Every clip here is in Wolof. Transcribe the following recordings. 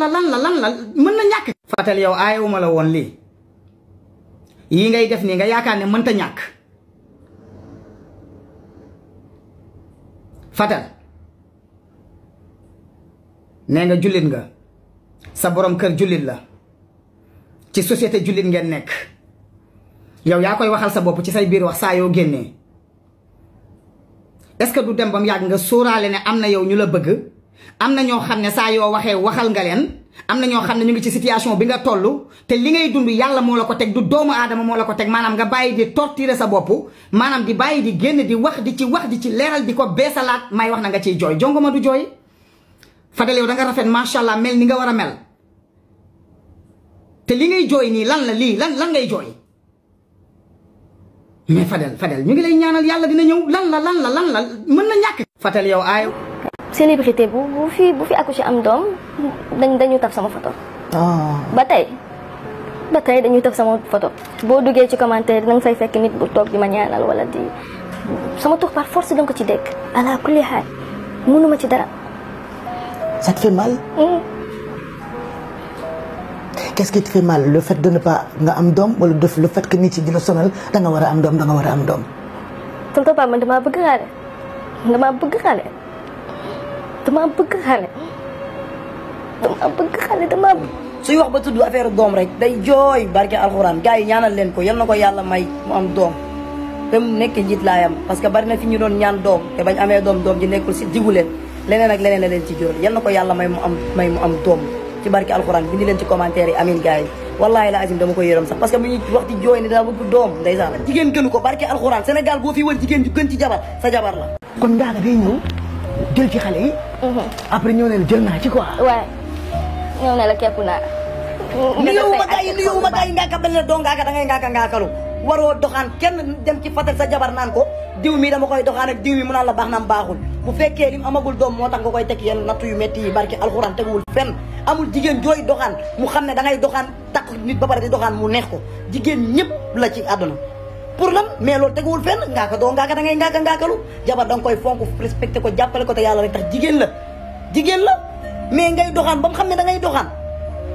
la mën na ñàkk. Fatel yow aayewuma la woon lii yi ngay def nii nga yaakaar ne mënta ñàkk Fatel nee nga jullit nga sa borom kër jullit la ci société jullit ngeen nekk yow yaa koy waxal sa bopp ci say biir wax saa yoo génnee est-ce que du dem ba mu yàgg nga sóoraale ne am na yow ñu la bëgg am na ñoo xam ne saa yoo waxee waxal nga leen am na ñoo xam ne ñu ngi ci situation bi nga toll te li ngay dund yàlla moo la ko teg du doomu aadama moo la ko teg maanaam nga bàyyi di torturer sa bopp maanaam di bàyyi di génn di wax di ci leeral di ko beesalaat may wax na nga ciy jooy jongoma du jooy Fadel yow da nga rafet macha allah mel ni nga war a mel te li ngay jooy nii lan la lii lan ngay jooy mais Fadel ñu ngi lay ñaanal yàlla dina ñëw lan la mën na ñàkk. Fadel yow aayu. célébrité bu fi accouché am doom dañu taf sama photo. ba tey dañuy taf sama photo. boo duggee ci commentaire danga fay fekk nit bu toog di ma ñaanal wala di sama tur par force danga ko ci dégg. ala kulli xaal mënuma ci dara. Ça te fait mal? Qu'est-ce qui te fait mal? Le fait de ne pas nga am doom wala le fait que nit yi di la sonal da nga war a am doom da nga war a am doom. tonton Pape man damaa bëgg xale. suy wax ba tudd affaire doom rek day jooy barke alxuraan gars yi ñaanal leen ko yal na ko yàlla may mu am doom te mu nekk njiit laayam parce que bari na fi ñu doon ñaan doom te bañ amee doom ji nekkul si jigu leen leneen ak leneen la leen ci jural yal na ko yàlla may mu am doom ci barke alxuraan bindi leen ci commentaire yi amin gars yi wallahi la azim dama ko yërëm sax parce que bu ñuy wax di jooy ne daa bëgg doom ndeysaan jigéen gënu ko barke alxuraan Sénégal boo fi wër jigéen ju gën ci jabar sa jabar la kon Ndiaga day ñëw jël ci xale yi après ñëw ne la jël naa ci quoi waaye ñëw ne la képp naa nuyuwuma gars yi ngaaka benn doo ngaaka da ngay ngaakalu waroo doxaan kenn dem ci Fatel sa jabar naan ko diw mi dama koy doxaan ak diw mi mu naan la baax naam baaxul bu fekkee lim amagul doom moo tax nga koy teg yenn nattu yu métti yi barke alxuraan teguwul fenn amul jigéen jooy doxaan mu xam ne da ngay doxaan takk nit ba pare di doxaan mu neex ko jigéen ñëpp la ci àdduna pour lan mais loolu teguwul fenn ngaaka doo ngaaka da ngay ngaakalu jabar da nga koy fonk respecté ko jàppale ko te yàlla rek tax jigéen la mais ngay doxaan ba mu xam ne da ngay doxaan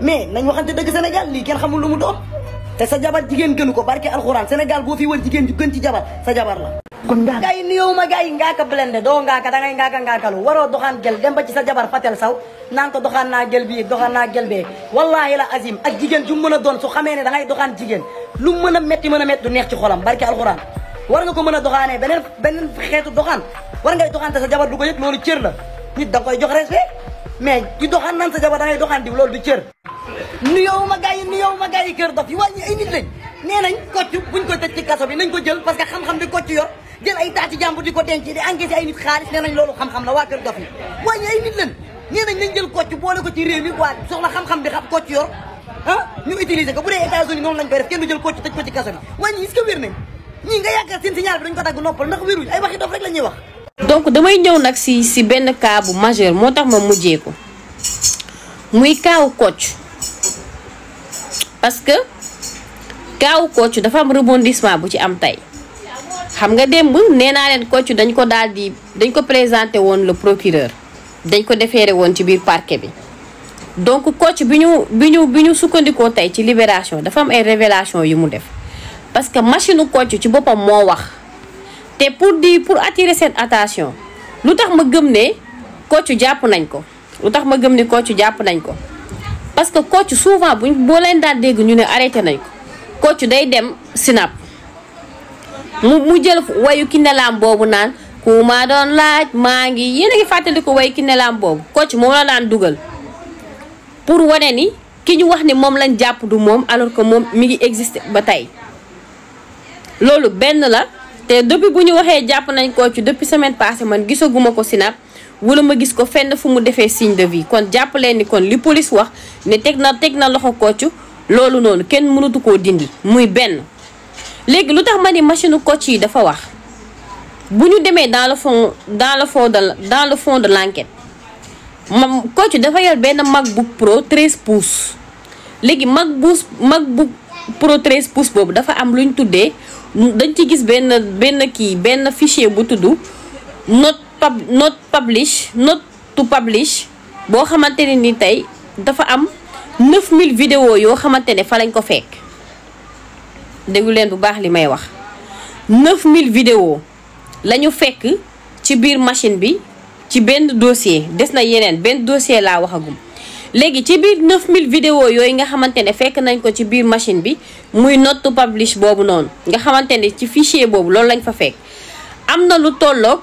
mais nañ waxante dëgg Sénégal lii kenn xamul lu mu doon te sa jabar jigéen gënu ko barke alxuraan Sénégal boo fi wër jigéen ju gën ci jabar sa jabar la kon Ndiaga gars yi nuyuwuma gars yi ngaaka blende doo ngaaka da ngay ngaakalu waroo doxaan gel dem ba ci sa jabar Fatel Saw naan ko doxaan naa gel bii doxaan naa gel bee wallahi la azim ak jigéen ju mën a doon su xamee ne da ngay doxaan jigéen lu mën a metti du neex ci xolam barke alxuraan war nga ko mën a doxaanee beneen xeetu doxaan war ngay doxaan te sa jabar du ko yëg loolu cër la nit da nga koy jox respect mais di doxaan naan sa jabar da ngay doxaan diw loolu du cër nuyuwuma gars yi kër dof yi wàññi ay nit lañ nee nañ kocc buñ ko tëj ci kaso bi nañ ko jël parce que xam-xam bi kocc yor jël ay taati jàmbur di ko denc di encaissé ay nit xaalis nee nañ loolu xam-xam la waa kër dof yi wàññi ay nit lañ nee nañ nañ jël kocc boole ko ci réew mi waa soxla xam-xam bi xam kocc yor ñu utiliser ko bu dee États-Unis noonu lañ koy def kenn du jël kocc tëj ko ci kaso bi wàññi est-ce que wér nañ ñii nga yaakaar seen signal bi dañ ko dagg noppal ndax wéruñ ay waxi dof rek la ñuy wax donc damay ñëw nag si benn cas bu majeur moo tax ma mujjee ko muy kaawu Kocc parce que kaawu Kocc dafa am rebondissement bu ci am tey xam nga démb nee naa leen Kocc dañ ko présenté woon le procureur dañ ko déféré woon ci biir parquet bi donc Kocc bi ñu sukkandikoo tey ci libération dafa am ay révélation yu mu def parce que machine Kocc ci boppam moo wax te pour attirer seen attention lu tax ma gëm ne Kocc jàpp nañ ko parce que Kocc souvent boo leen daan dégg ñu ne arrêté nañ ko Kocc day dem Snap mu jël wayu Kiné Lam boobu naan ku ma doon laaj maa ngi yéen a ngi fàttali ko wayu Kiné Lam boobu Kocc moom la daan dugal pour wane ni ki ñu wax ni moom lañ jàpp du moom alors que moom mi ngi existé ba tey loolu benn la te depuis bu ñu waxee jàpp nañ Kocc depuis semaine passée man gisaguma ko Snap wala ma gis ko fenn fu mu defee signe de vie kon jàpp leen ni kon li police wax ne teg na loxo Kocc loolu noonu kenn mënatu koo dindi muy benn. léegi lu tax ma ni machine Kocc yi dafa wax bu ñu demee dans le fond de l'enquête Kocc dafa yor benn MacBook Pro 13 pouces léegi MacBook Pro 13 pouces boobu dafa am lu ñu tuddee dañ ci gis benn fichier bu tudd not to publish boo xamante ne ni tey dafa am 9000 vidéo yoo xamante ne fa lañ ko fekk déglu leen bu baax li may wax 9000 vidéo lañu fekk ci biir machine bi ci benn dossier des na yeneen benn dossier laa waxagum léegi ci biir 9000 vidéo yooyu nga xamante ne fekk nañ ko ci biir machine bi muy not to publish boobu noonu nga xamante ne ci fichier boobu loolu lañ fa fekk am na lu tolloog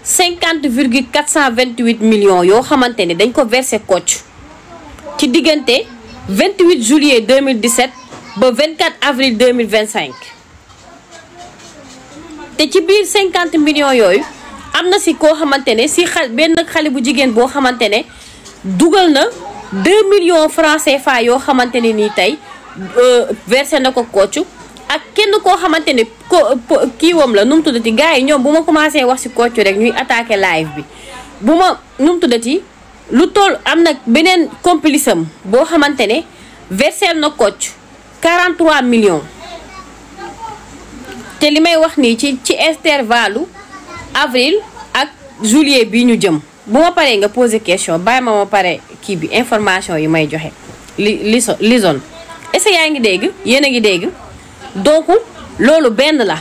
50,428 millions yoo xamante ne dañ ko versé Kocc ci diggante 28 juillet 2017 ba 24 avril 2025 te ci biir 50 millions yooyu am na si koo xamante ne si benn xale bu jigéen boo xamante ne dugal na 2 millions francs CFA yoo xamante ne nii tey versé na ko Kocc ak kenn koo xamante ne kiiwam la nu mu tuddati gars yi ñoom bu ma commencé wax si Kocc rek ñuy attaqué live bi bu ma nu mu tuddati lu toll am na beneen complice am boo xamante ne versé na Kocc 43 millions te li may wax nii ci intervalle avril ak juillet bi ñu jëm bu ma paree nga poser question bàyyi ma pare kii bi information yi may joxe li zone est-ce que yaa ngi dégg yéen a ngi dégg donc loolu benn la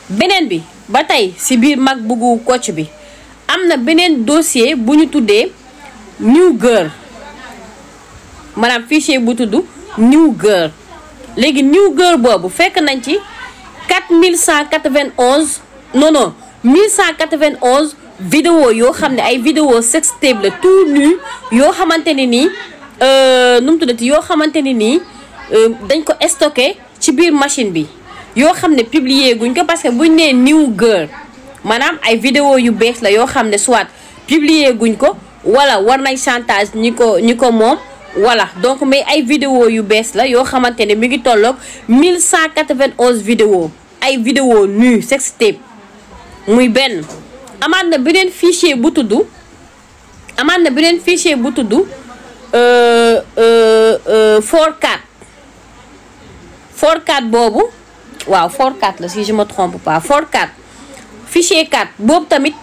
beneen bi ba tey si biir mag buggu Kocc bi am na beneen dossier bu ñu tuddee New Girl maanaam fichier bu tudd New Girl léegi New Girl boobu fekk nañ ci 4191 non 1191 vidéo yoo xam ne ay vidéo sextape la tout nu yoo xamante ne nii nu mu tuddati yoo xamante ne nii dañ ko stocké ci biir machine bi yoo xam ne publier guñ ko parce que buñ nee New Girl maanaam ay vidéo yu bees la yoo xam ne soit publier guñ ko wala war nañ chantage ñi ko moom voilà donc mais ay vidéo yu bees la yoo xamante ne mi ngi tolloog 1191 vidéo ay vidéo nu sextape muy benn amaat na beneen fichier bu tudd 4 boobu waaw 4 la si je me trompe pas 4 fichier 4 boobu tamit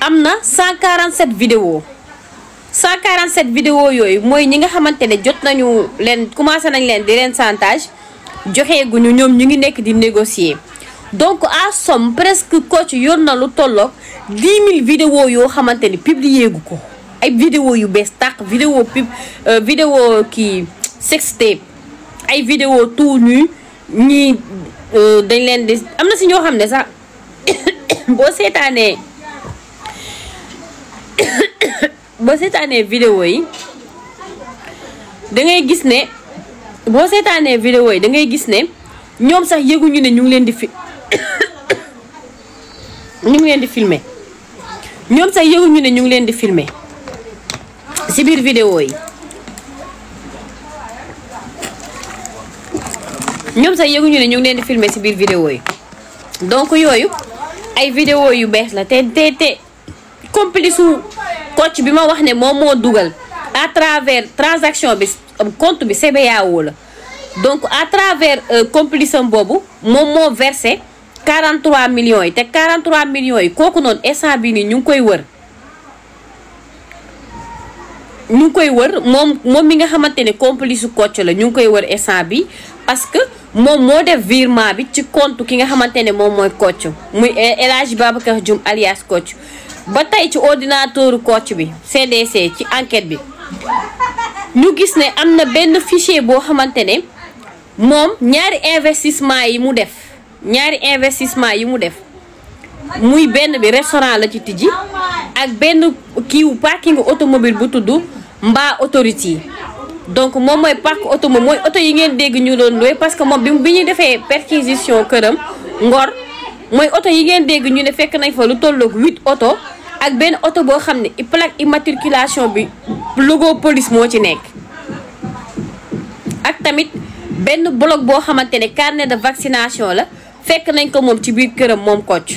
am na 147 vidéo 147 vidéo yooyu mooy ñi nga xamante ne jot nañu leen commencé nañ leen di leen chantage joxeeguñu ñoom ñu ngi nekk di négocier donc à somme presque Kocc yor na lu tolloog 10 000 vidéo yoo xamante ni publier gu ko ay vidéo yu bees tàq vidéo kii sextape ay vidéo tout nu ñii dañ leen di am na si ñoo xam ne sax boo seetaanee vidéo yi da ngay gis ne ñoom sax yëguñu ne ñu ngi leen di filmer ñoom sax yëguñu ne ñu ngi leen di filmer ci biir vidéo yi ñoom sax yëguñu ne ñu ngi leen di filmer ci biir vidéo yi donc yooyu ay vidéo yu bees la te complice u Kocc bi ma wax ne moom moo dugal à travers transaction bi compte bi CBAO la donc à travers complice am boobu moom moo versé 43 millions yi te 43 millions yi kooku noonu instant bi nii ñu ngi koy wër moom mi nga xamante ne complice u Kocc la ñu ngi koy wër instant bi parce que moom moo def virement bi ci compte ki nga xamante ne moom mooy Kocc muy El Hadji Babacar Dioum alias Kocc ba tey ci ordinateur Kocc bi CDC ci enquête bi ñu gis ne am na benn fichier boo xamante ne moom ñaari investissement yi mu def muy benn bi restaurant la ci tijji ak benn kiiwu parking automobile bu tudd Mba Authority donc moom mooy parc automobile mooy oto yi ngeen dégg ñu doon doy parce que moom bi ñu defee perquisition këram Ngor mooy oto yi ngeen dégg ñu ne fekk nañ fa lu tolloog 8 oto ak benn oto boo xam ne plaque immatriculation bi logo police moo ci nekk ak tamit benn bloc boo xamante ne carnet de vaccination la fekk nañ ko moom ci biir këram moom Kocc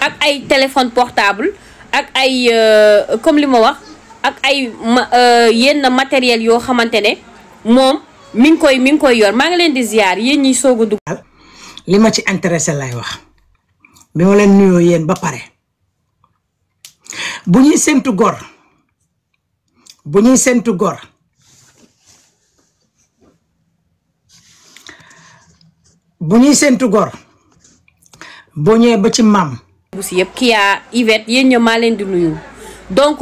ak ay téléphone portable ak ay comme li ma wax ak ay yenn matériel yoo xamante ne moom mi ngi koy yor maa ngi leen di ziar yéen ñiy soog a dugg. li ma ci intéressé lay wax bi ma leen nuyoo yéen ba pare bu ñuy séntu gor bu ñuy séntu gor boo ñëwee ba ci maam bu si yëpp kii yaa Yvette yéen ñoo maa leen di nuyu donc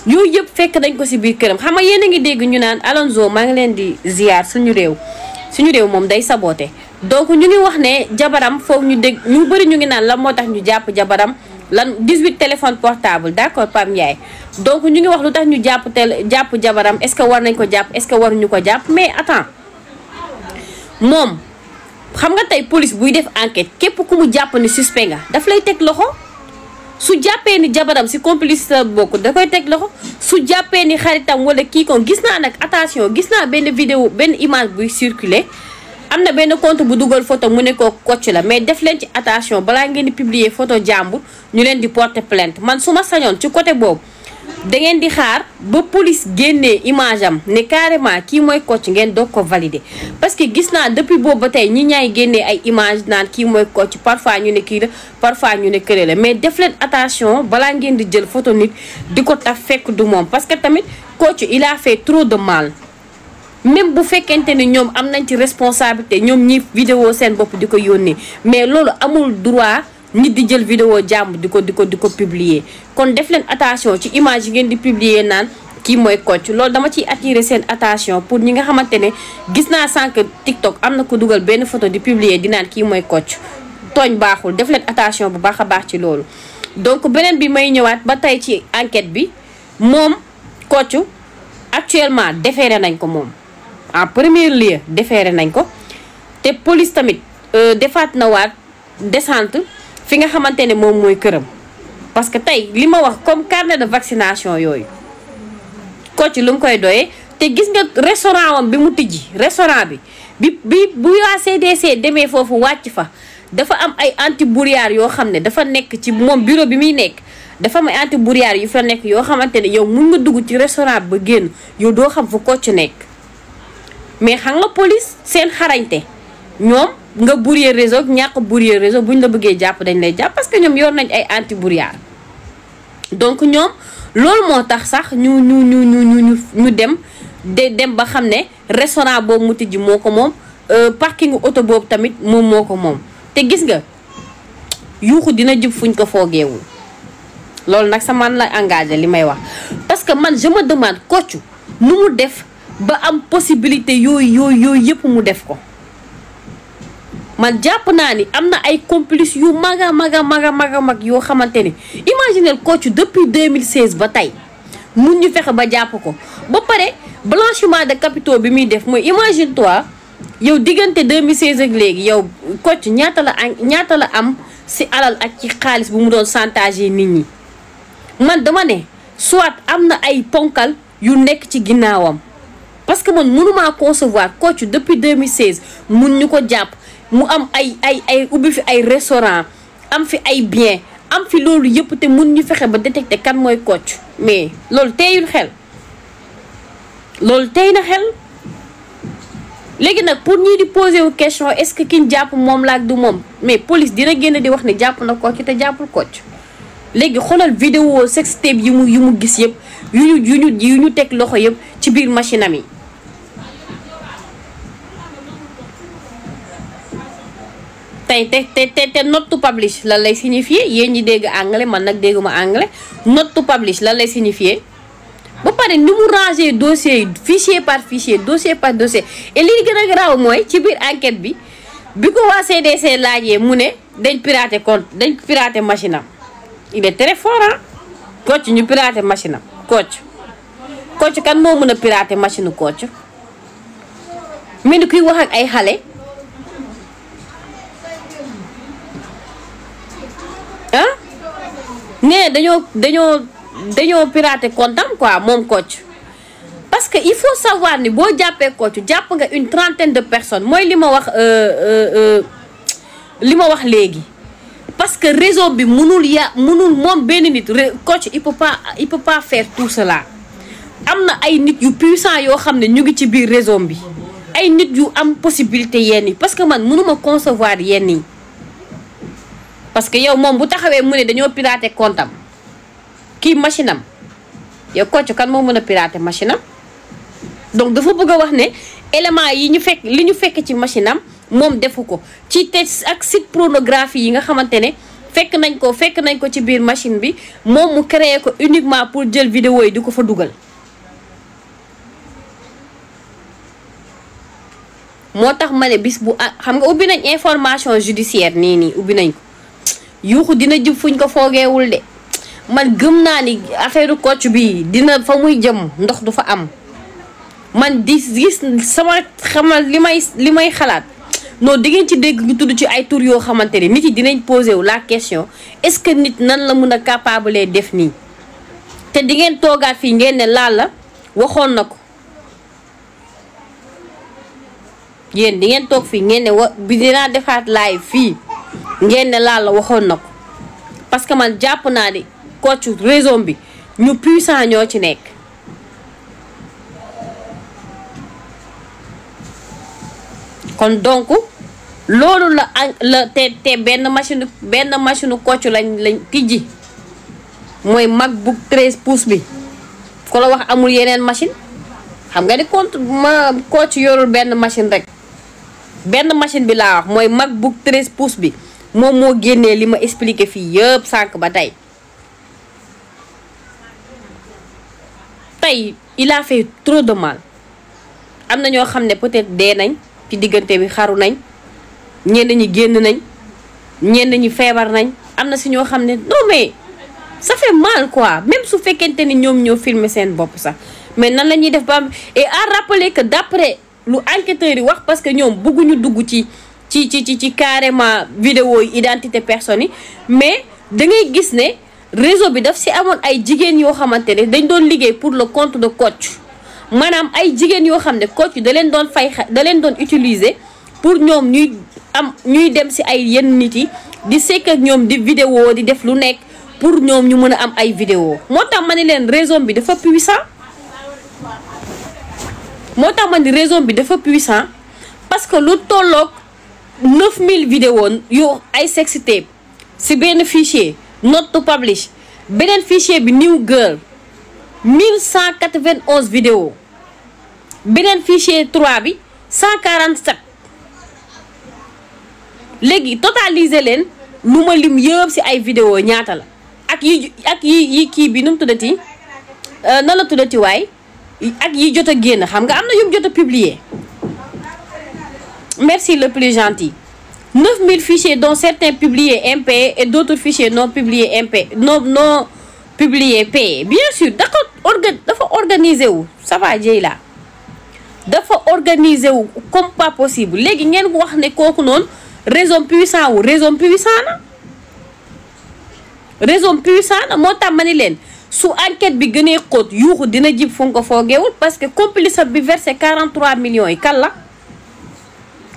yooyu yëpp fekk dañ ko si biir këram xam nga yéen a ngi dégg ñu naan Alonzo maa ngi leen di ziar suñu réew moom day saboté donc ñu ngi wax ne jabaram foofu ñu dégg ñu bëri ñu ngi naan lan moo tax ñu jàpp jabaram lan 18 téléphone portable d'accord Pam Ndiaye donc ñu ngi wax lu tax ñu jàpp jabaram est-ce que war nañ ko jàpp est-ce que waruñu ko jàpp mais attends moom xam nga tey police buy def enquête képp ku mu jàpp ni suspect nga daf lay teg loxo su jàppee ni jabaram si complice la bokk da koy teg loxo su jàppee ni xaritam wala kii ko gis naa nag attention gis naa benn vidéo benn image buy circuler am na benn compte bu dugal photo mu ne ko Kocc la mais def leen ci attention balaa ngeen di publier photo jàmbur ñu leen di porter plainte man su ma sañoon ci côté boobu da ngeen di xaar ba police génnee image am ne carrément kii mooy Kocc ngeen doog ko valider parce que gis naa depuis boobu ba tey ñi ñaay génnee ay image naan kii mooy Kocc parfois ñu ne kii la parfois ñu ne kële la mais def leen attention balaa ngeen di jël photo nit di ko taf fekk du moom parce que tamit Kocc il a fait trop de mal même bu fekkente ni ñoom am nañ ci responsabilité ñoom ñi vidéo seen bopp di ko yónnee mais loolu amul droit nit di jël vidéo jàmm di ko publier kon def leen attention ci image yi ngeen di publier naan kii mooy Kocc loolu dama ciy attirer seen attention pour ñi nga xamante ne gis naa sànq TikTok am na ko dugal benn photo di publier di naan kii mooy Kocc tooñ baaxul def leen attention bu baax a baax ci loolu donc beneen bi may ñëwaat ba tey ci enquête bi moom Kocc actuellement déféré nañ ko moom en premier lieu déféré nañ ko te police tamit defaat na waat descente fi nga xamante ne moom mooy këram parce que tey li ma wax comme carnet de vaccination yooyu Kocc lu mu koy doyee te gis nga restaurant wam bi mu tijji restaurant bi bu waa CDC demee foofu wàcc fa dafa am ay anti-brouillard yoo xam ne dafa nekk ci moom bureau bi muy nekk dafa am ay anti-brouillard yu fa nekk yoo xamante ne yow mun nga dugg ci restaurant ba génn yow doo xam fu Kocc nekk mais xam nga police seen xarañte ñoom nga brouiller réseau ñàkk brouiller réseau buñ la bëggee jàpp dañ lay jàpp parce que ñoom yor nañ ay anti-brouillard donc ñoom loolu moo tax sax ñu dem ba xam ne restaurant boobu mu tijji moo ko moom parking oto boobu tamit moom moo ko moom te gis nga yuuxu dina jub fuñ ko foogeewul loolu nag sa man la engagé li may wax parce que man je me demande Kocc nu mu def ba am possibilité yooyu yëpp mu def ko man jàpp naa ni am na ay complices yu mag yoo xamante ni imaginez Kocc depuis 2016 ba tey mun ñu fexe ba jàpp ko ba pare blanchiment de capitaux bi muy def mooy imagine toi yow diggante 2016 ak léegi yow Kocc ñaata la am si alal ak ci xaalis bu mu doon chantage nit ñi man dama ne soit am na ay ponkal yu nekk ci ginnaawam parce que man mënumaa concevoir Kocc depuis 2016 mun ñu ko jàpp mu am ay ubbi fi ay restaurant am fi ay bien am fi loolu yëpp te mun ñu fexe ba détecter kan mooy Kocc mais loolu teeyul xel loolu tey na xel léegi nag pour ñii di poser wu question est-ce que kiñ jàpp moom la ak du moom mais police dina génn di wax ne jàpp na Kocc te jàppul Kocc léegi xoolal vidéo sextape yi mu gis yëpp yu ñu teg loxo yëpp ci biir machine am yi tey te not to publish lan lay signifier yéen ñi dégg anglais man nag dégguma anglais not to publish lan lay signifier ba pare ni mu ranger dossier yi fichier par fichier dossier par dossier et li gën a garaaw mooy ci biir enquête bi ko waa CDC laajee mu ne dañ pirater machine am il est très fort ah Kocc ñu pirater machine am Kocc kan moo mën a pirater machine Kocc mel ni kuy wax ak ay xale ah nee dañoo pirater comptam quoi moom Kocc parce que il faut savoir ni boo jàppee Kocc jàpp nga une trentaine de personnes mooy li ma wax léegi parce que réseau bi mënul moom benn nit Kocc il peut pas faire tout cela am na ay nit yu puissant yoo xam ne ñu ngi ci biir réseau bi ay nit yu am possibilité yenn yi parce que man mënuma concevoir yenn yi parce que yow moom bu taxawee mu ne dañoo pirater comptam kii machine am yow Kocc kan moo mën a pirater machine am donc dafa bëgg a wax ne élément yi ñu fekk li ñu fekk ci machine am moom defu ko ci te ak site pornographie yi nga xamante ne fekk nañ ko ci biir machine bi moom mu créé ko uniquement pour jël vidéo yi di ko fa dugal. moo tax ma ne bis bu xam nga ubbi nañ information judiciaire nii ubbi nañ ko yuuxu dina jub fuñ ko foogeewul de man gëm naa ni affaire Kocc bi dina fa muy jëm ndox du fa am man di gis sama xamal li may xalaat non di ngeen ci dégg ñu tudd ci ay tur yoo xamante ne nit yi dinañ posé wu la question est-ce que nit nan la mun a capable def nii te di ngeen toogaat fii ngeen ne Lalla waxoon na ko yéen di ngeen toog fii ngeen ne bi dinaa defaat live fii ngeen ne Lalla waxoon na ko parce que man jàpp naa ni Kocc raison bi ñu puissant ñoo ci nekk. kon donc loolu la te benn machine Kocc lañ tijji mooy MacBook 13 pouces bi ko la wax amul yeneen machine xam nga ni compte Kocc yorul benn machine rek benn machine bi laa wax mooy MacBook 13 pouces bi moom moo génnee li ma expliqué fii yëpp sànq ba tey il a fait trop de mal am na ñoo xam ne peut-être dee nañ ci diggante bi xaru nañ ñenn ñi génn nañ ñenn ñi feebar nañ am na si ñoo xam ne non mais ça fait mal quoi même su fekkente ni ñoom ñoo filmer seen bopp sax mais nan la ñuy def ba et à rappeler que d'après lu enquêteurs yi wax parce que ñoom bëgguñu dugg ci carrément vidéo yi identité personne yi mais da ngay gis ne réseau bi daf si amoon ay jigéen yoo xamante ne dañ doon liggéey pour le compte de Kocc maanaam ay jigéen yoo xam ne Kocc da leen doon utiliser pour ñoom ñuy dem si ay yenn nit yi di sekk ak ñoom di vidéo di def lu nekk pour ñoom ñu mën a am ay vidéo moo tax ma ne leen réseau bi dafa puissant parce que lu tolloog 9000 vidéos yu ay sextape si benn fichier not to publish beneen fichier bi new girl 1191 vidéos beneen fichier 3 bi 147 léegi totaliser leen lu ma lim yëpp si ay vidéo ñaata la ak yi kii bi nu mu tuddati nan la tuddati waay ak yi jot a génn xam nga am na yu mu jot a publier merci le plus gentil 9000 fichiers dont certains publiés MP et d'autres fichiers non publiés MP non publiés P bien sûr dafa organiser wu ça va Dieyla dafa organiser wu comme pas possible léegi ngeen wax ne kooku noonu raison puissant na moo tax ma ni leen su enquête bi gënee xóot yuuxu dina jib fu nga ko foogeewul parce que complice bi versé 43 millions yi kan la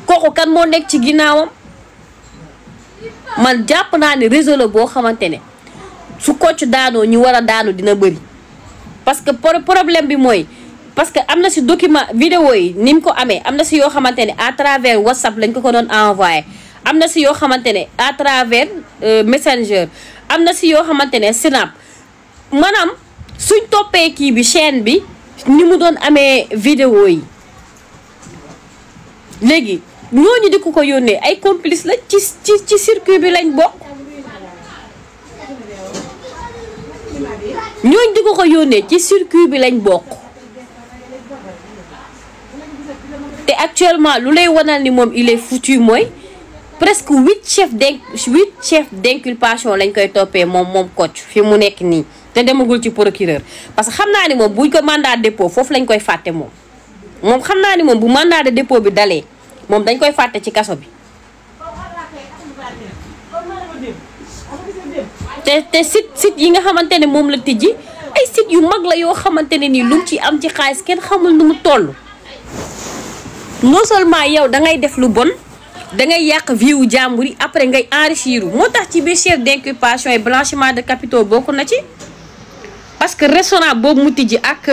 kooku kan moo nekk ci ginnaawam man jàpp naa ne réseau la boo xamante ne su Kocc daanoo ñu war a daanu dina bëri parce que problème bi mooy parce que am na si document vidéo yi ni mu ko amee am na si yoo xamante ne à travers WhatsApp lañ ko doon envoyé am na si yoo xamante ne à travers Messenger am na si yoo xamante ne Snap maanaam suñ toppee kii bi chaîne bi ni mu doon amee vidéo yi léegi ñooñu di ko yónnee ay complice la ci circuit bi lañ bokk ñooñu di ko yónnee ci circuit bi lañ bokk te actuellement lu lay wanal ni moom il est foutu mooy presque 8 chefs d'inculpation lañ koy toppee moom Kocc fi mu nekk nii te demagul ci procureur parce que xam naa ni moom buñ ko mandat de dépôt foofu lañ koy fàtte moom xam naa ni moom bu mandat de dépôt bi dalee moom dañ koy fàtte ci kaso bi te site yi nga xamante ne moom la tijji ay site yu mag la yoo xamante ne nii lu mu ci am ci xaalis kenn xamul nu mu toll non seulement yow da ngay def lu bon da ngay yàq vie wu jàmbur yi après ngay enrichir moo tax ci biir chef d'inculpation et blanchiment de capitaux bokk na ci parce que restaurant boobu mu tijji ak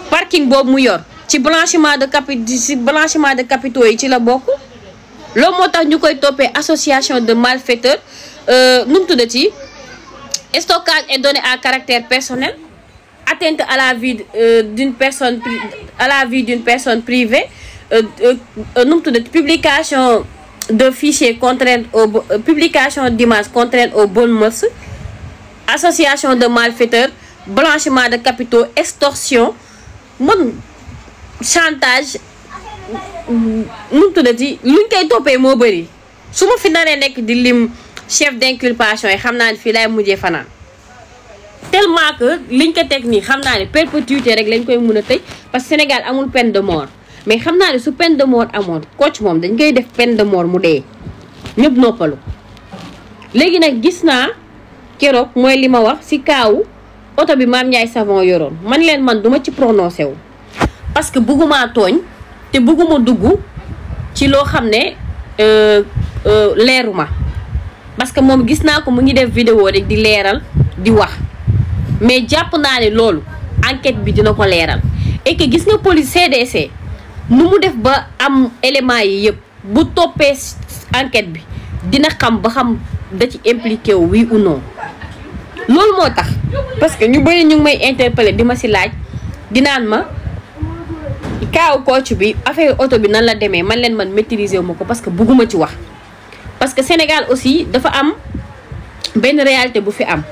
parking boobu mu yor ci blanchiment de capitaux yi ci la bokk loolu moo tax ñu koy toppee association de malfaiteurs nu mu tuddati stockage et données à caractère personnel atteinte à la vie d'une personne privée nu mu tuddati publication de fichiers contrainte publication d'images contrainte aux bonnes mœurs, association de malfaiteurs, blanchiment de capitaux, extorsion man chantage nu mu tuddati luñ koy toppee moo bëri. su ma fi naree nekk di lim chef d'inculpation yi xam naa ne fii laay mujjee fanaan tellement que liñ ko teg nii xam naa ne perpétuité rek lañ koy mën a tëj parce que Sénégal amul peine de mort mais xam naa ne su peine de mort amoon Kocc moom dañ koy def peine de mort mu dee ñëpp noppalu. léegi nag gis naa keroog mooy li ma wax ci kaawu oto bi Mame Ndiaye Savon yoroon man leen man duma ci prononcé wu parce que bëgguma tooñ te bëgguma dugg ci loo xam ne leeruma parce que moom gis naa ko mu ngi def vidéo rek di leeral di wax mais jàpp naa ne loolu enquête bi dina ko leeral et que gis nga police CDC nu mu def ba am éléments yi yëpp bu toppee enquête bi dina xam ba xam da ci impliqué wu oui ou non. loolu moo tax parce que ñu bëri ñu ngi may interpeller di ma si laaj dinaan ma kaaw Kocc bi affaire oto bi nan la demee man leen man maîtriser wu ma ko parce que bugguma ci wax. parce que Sénégal aussi dafa am benn réalité bu fi am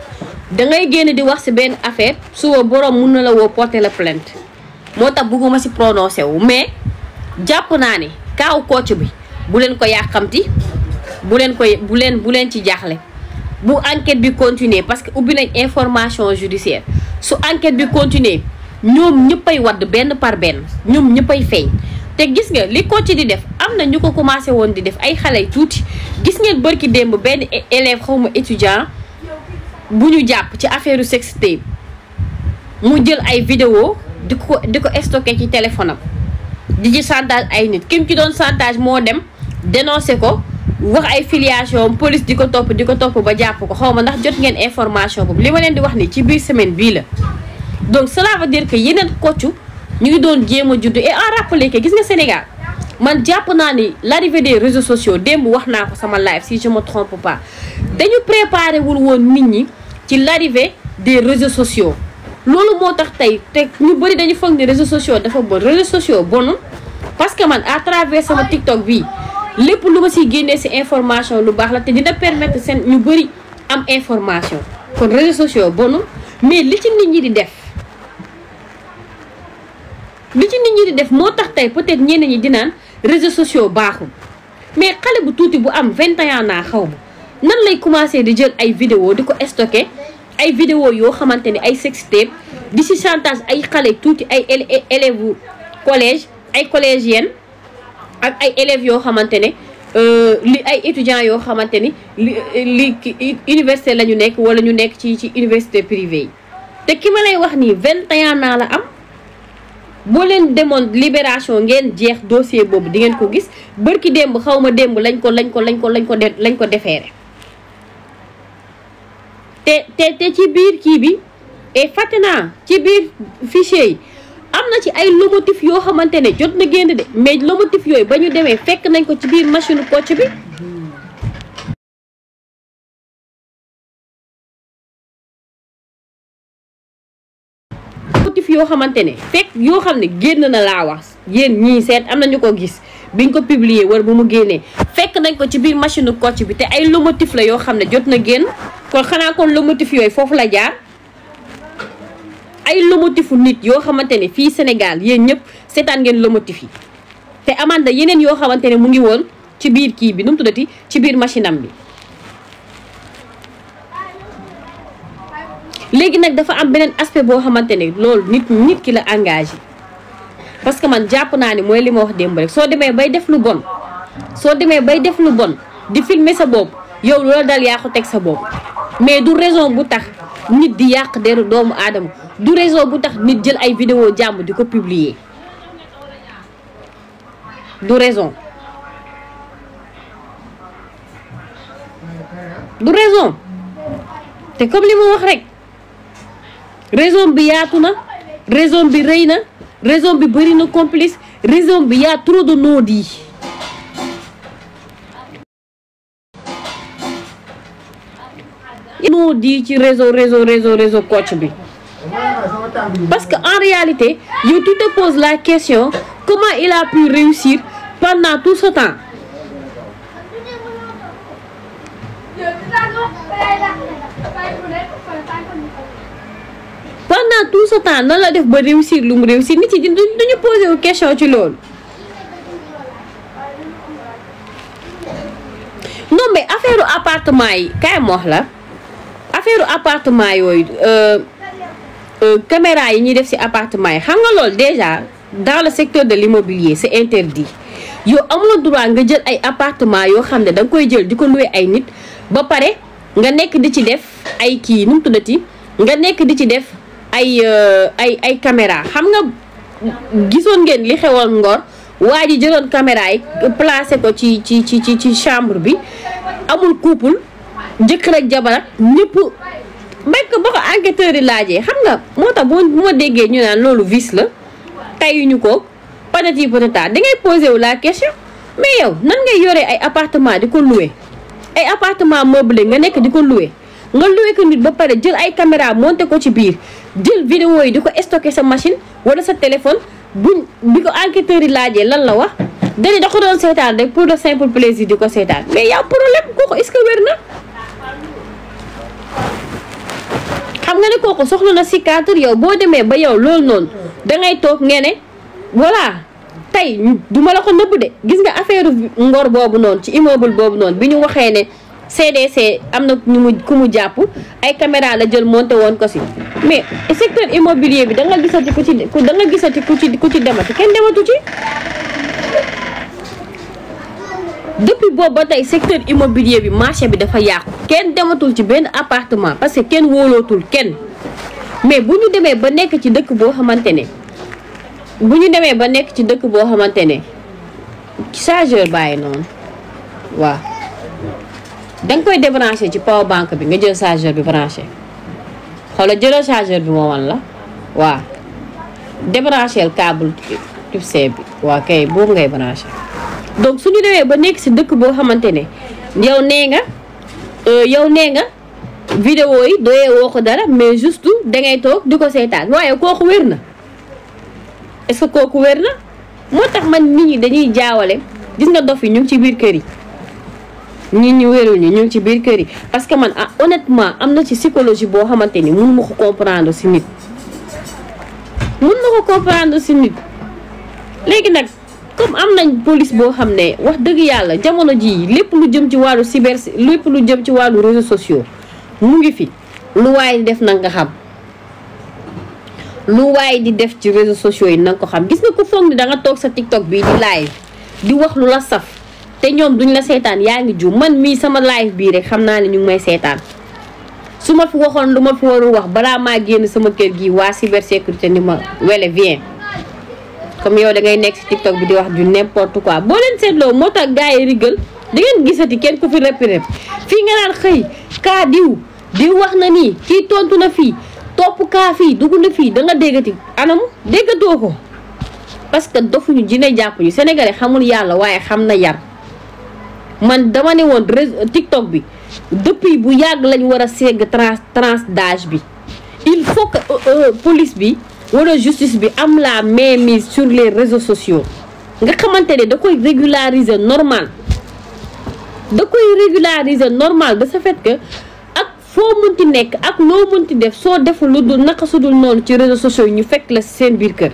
da ngay génn di wax ci benn affaire suba borom mun na la woo porter la plainte moo tax bugguma ci prononcé wu mais jàpp naa ne kaaw Kocc bi bu leen ko yàqamti bu leen ci jaaxle bu enquête bi continuer parce que ubbi nañ information judiciaire su enquête bi continuer ñoom ñëppay wadd benn par benn ñoom ñëppay feeñ. te gis nga li Kocc di def am na ñu ko commencé woon di def ay xale yu tuuti gis ngeen bërki démb benn élève xawma étudiant bu ñu jàpp ci affaire sextape mu jël ay vidéo di ko stocké ci téléphone am di ci chantage ay nit kim ci doon chantage moo dem dénoncé ko wax ay filiation police di ko topp ba jàpp ko xaw ma ndax jot ngeen information boobu li ma leen di wax ni ci biir semaine bii la donc cela veut dire que yeneen Kocc ñu ngi doon jéem a judd et en rappeler que gis nga Sénégal man jàpp naa ni l'arrivée des réseaux sociaux démb wax naa ko sama live si je me trompe pas dañu préparé wul woon nit ñi ci l'arrivée des réseaux sociaux loolu moo tax tey te ñu bëri dañu foog ni réseaux sociaux dafa bon réseaux sociaux bonul parce que man à travers sama TikTok bii lépp lu ma siy génnee si information lu baax la te dina permettre seen ñu bëri am information kon réseaux sociaux bonul mais li ci nit ñi di def moo tax tey peut-être ñenn ñi di naan réseaux sociaux baaxul mais xale bu tuuti bu am 21 ans xaw ma nan lay commencer di jël ay vidéo di ko stocké ay vidéo yoo xamante ni ay sextape di ci chantage ay xale tuuti ay élèves collège ay collégiennes ak ay élèves yoo xamante ne li ay étudiants yoo xamante ni li université la ñu nekk wala ñu nekk ci université privée yi te ki ma lay wax nii 21 ans la am. boo leen demoon libération ngeen jeex dossier boobu di ngeen ko gis bërki démb xaw ma démb lañ ko defeere te ci biir kii bi et fàtte naa ci biir fichier yi am na ci ay lomotif yoo xamante ne jot na génn de mais lomotif yooyu ba ñu demee fekk nañ ko ci biir machine Kocc bi yoo xamante ne fekk yoo xam ne génn na laa wax yéen ñii seet am na ñu ko gis biñ ko publier war bu mu génnee fekk nañ ko ci biir machine Kocc bi te ay lomotif la yoo xam ne jot na génn kon xanaa kon lomotif yooyu foofu la jaar ay lomotifu nit yoo xamante ne fii Sénégal yéen ñëpp seetaan ngeen lomotif yi te amanda yeneen yoo xamante ne mu ngi woon ci biir kii bi nu mu tuddati ci biir machine am bi léegi nag dafa am beneen aspect boo xamante ne loolu nit ki la engagé parce que man jàpp naa ni mooy li ma wax démb rek soo demee bay def lu bon di filmer sa bopp yow loolu dal yaa ko teg sa bopp mais du raison bu tax nit di yàq deru doomu aadama du raison bu tax nit jël ay vidéo jàmm di ko publier du raison te comme li ma wax rek raison bi yaatu na raison bi rëy na raison bi bëri na complice raison bi y a trop de non-dits non-dits ci réseau Kocc bi parce que en réalité yow tu te poses la question comment il a pu réussir pendant tout ce temps. Pendant tout ce temps nan la def ba réussir lu mu réussir nit yi duñu posé wu question ci loolu. non mais affaire appartement yi kay mo wax la affaire appartement yooyu caméra yi ñuy def ci appartement yi xam nga loolu déjà dans le secteur de l'immobilier c'est interdit yow amul droit nga jël ay appartement yoo xam ne da nga koy jël di ko louer ay nit ba pare nga nekk di ci def ay kii nu mu tuddati nga nekk di ci def ay caméra xam nga gisoon ngeen li xewoon Ngor waa ji jëloon caméra yi placé ko ci chambre bi amul couple jëkkër ak jabar ak ñëpp bekk ba ko enquêteurs yi laajee xam nga moo tax bu ma déggee ñu naan loolu vice la tayuñu ko patati patata da ngay posé wu la question mais yow nan ngay yoree ay appartement di ko louer ay appartement meublé nga nekk di ko louer nga louer ko nit ba pare jël ay caméra monté ko ci biir jël vidéo yi di ko stocké sa machine wala sa téléphone bi ko enquêteurs yi laajee lan la wax dañu da ko doon seetaan rek pour le simple plaisir di ko seetaan mais y a problème kooku est-ce que wér na xam nga ne kooku soxla na cicatrice yow boo demee ba yow loolu noonu dangay toog ngeen ne voilà tey duma la ko nëbb de gis nga affaire Ngor boobu noonu ci immeuble boobu noonu bi ñu waxee ne CDC am na ku mu jàpp ay caméra la jël monté woon ko si mais secteur immobilier bi da nga gisati ku ci demati kenn dematu ci. depuis boobu ba tey secteur immobilier bi marché bi dafa yàqu kenn dematul ci benn appartement parce que kenn wóolootul kenn mais bu ñu demee ba nekk ci dëkk boo xamante ne chargeur bàyyi noonu waaw danga koy débranché ci power bank bi nga jël chargeur bi branché xoolal jëlal chargeur bi moo wan la waaw débranché le câble type C bi waaw kay boobu ngay branché. donc suñu demee ba nekk ci dëkk boo xamante ne yow nee nga vidéo yi doyee woo ko dara mais juste dangay toog di ko seetaan waaye kooku wér na est-ce que kooku wér na moo tax man nit ñi dañuy jaawale gis nga dof yi ñu ngi ci biir kër yi nit ñi wérul ñu ngi ci biir kër yi parce que man honnêtement am na ci psychologie boo xamante ni mun ma ko comprendre ci nit léegi nag comme am nañ police boo xam ne wax dëgg yàlla jamono ji lépp lu jëm ci wàllu lépp lu jëm ci wàllu réseaux sociaux mu ngi fi lu waaye di def nag nga xam lu waaye di def ci réseaux sociaux yi nanga ko xam gis nga ko foog ni da nga toog sa TikTok bii di live di wax lu la saf te ñoom duñ la seetaan yaa ngi juum man mii sama live bii rek xam naa ne ñu ngi may seetaan su ma fi waxoon lu ma fi warul wax balaa maa génn sama kër gi waa cybersécurité ni ma wele viens comme yow da ngay nekk ci TikTok bi di wax du n'importe quoi boo leen seetloo moo tax gars yi rigal da ngeen gisati kenn ko fi rëpp fii nga naan xëy kaa diw wax na nii kii tontu na fii topp kaa fii dugg na fii da nga déggati anam déggatoo ko parce que dofuñu jine jàpp ñu sénégalais xamul yàlla waaye xam na yar man dama ne woon TikTok bi depuis bu yàgg lañ war a segg tranche d'âge bi il faut que police bi wala justice bi am la mainmise sur les réseaux sociaux nga xamante ne da koy régulariser normal de ce fait que ak foo munti nekk ak loo munti def soo deful lu dul naka su dul noonu ci réseaux sociaux yi ñu fekk la seen biir kër.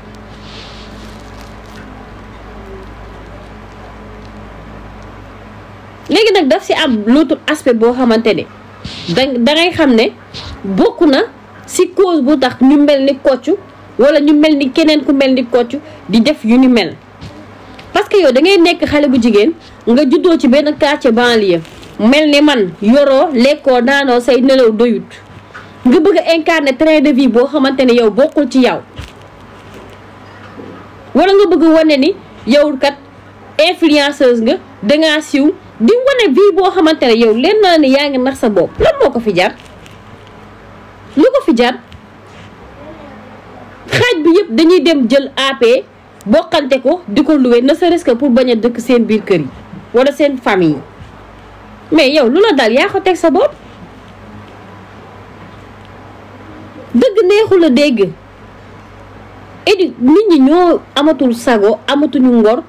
léegi nag daf si am l'autre aspect boo xamante ne dangay xam ne bokk na si cause bu tax ñu mel ni Kocc wala ñu mel ni keneen ku mel ni Kocc di def yu ni mel parce que yow da ngay nekk xale bu jigéen nga juddoo ci benn quartier banlieue mel ni man yoroo lekkoo naanoo say nelaw doyut nga bëgg a incarner train de vie boo xamante ne yow bokkul ci yow wala nga bëgg wane ni yow kat influenceuse nga dangaa siiw di wane vie boo xamante ne yow leen na ne yaa ngi nax sa bopp lan moo ko fi jar lu ko fi jar xaaj bi yëpp dañuy dem jël AP bokkante ko di ko loué ne serait-ce que pour bañ a dëkk seen biir kër yi wala seen famille mais yow lu la dal yaa ko teg sa bopp dëgg neexul a dégg nit ñi ñoo amatul sago amatuñu ngor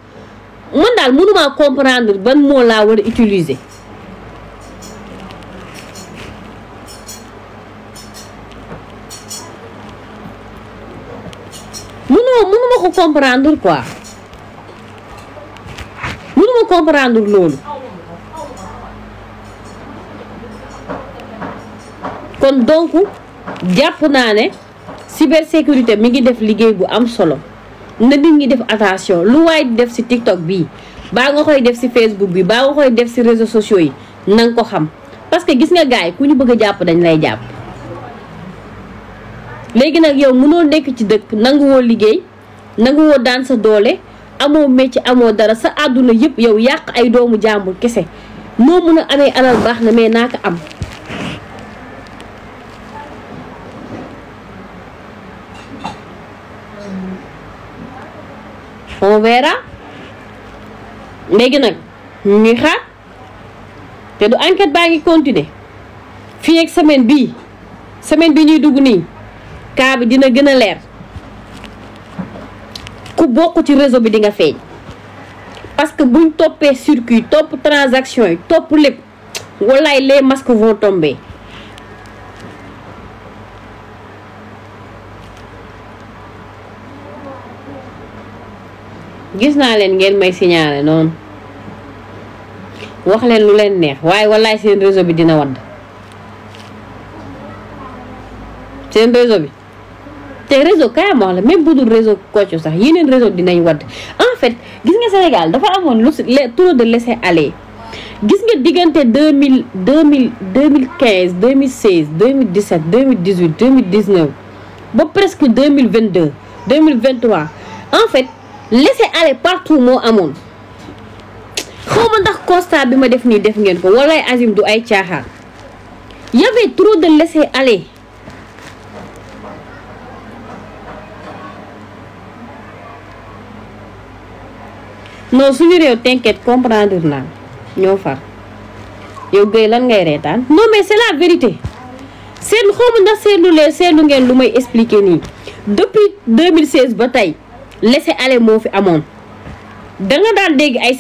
man daal mënuma comprendre ban moo laa war a utiliser mënuma ko comprendre quoi mënuma comprendre loolu kon donc jàpp naa ne cybersécurité mi ngi def liggéey bu am solo na nit ñi def attention lu waay di def ci TikTok bii baa nga koy def ci Facebook bi baa nga koy def ci réseaux sociaux yi na nga ko xam parce que gis nga gaay ku ñu bëgg a jàpp dañ lay jàpp léegi nag yow mënoo nekk ci dëkk nanguwoo liggéey nanguwoo daan sa doole amoo métier amoo dara sa àdduna yëpp yow yàq ay doomu jàmbur kese noo mën a amee alal baax na mais naa ko am on verra léegi nag ñuy xaar te du enquête baa ngi continuer fii ak semaine bi ñuy dugg nii cas bi dina gën a leer ku bokk ci réseau bi di nga feeñ parce que buñ toppee circuit topp transaction yi topp lépp wallaay les masques vont tomber gis naa leen ngeen may signaler noonu wax leen lu leen neex waaye wallaay seen réseau bi dina wadd seen réseau bi te réseau kaay ma wax la même bu dul réseau Kocc sax yeneen réseau dinañ wadd en fait gis nga Sénégal dafa amoon lu trop de laisser aller gis nga diggante 2015 2016 2017 2018 2019 ba presque 2022 2023 en fait laisser aller partout moo amoon xaw ma ndax constat bi ma def nii def ngeen ko walaay Azim du ay caaxaan y avait trop de laisser aller non suñu réew t'inquiète comprendre naa ñoo far yow Guèye lan ngay reetaan non mais c'est la vérité seetlu xaw ma ndax seetlu ngeen lu may expliquer nii depuis 2016 ba tey laisser aller moo fi amoon da nga daan dégg ay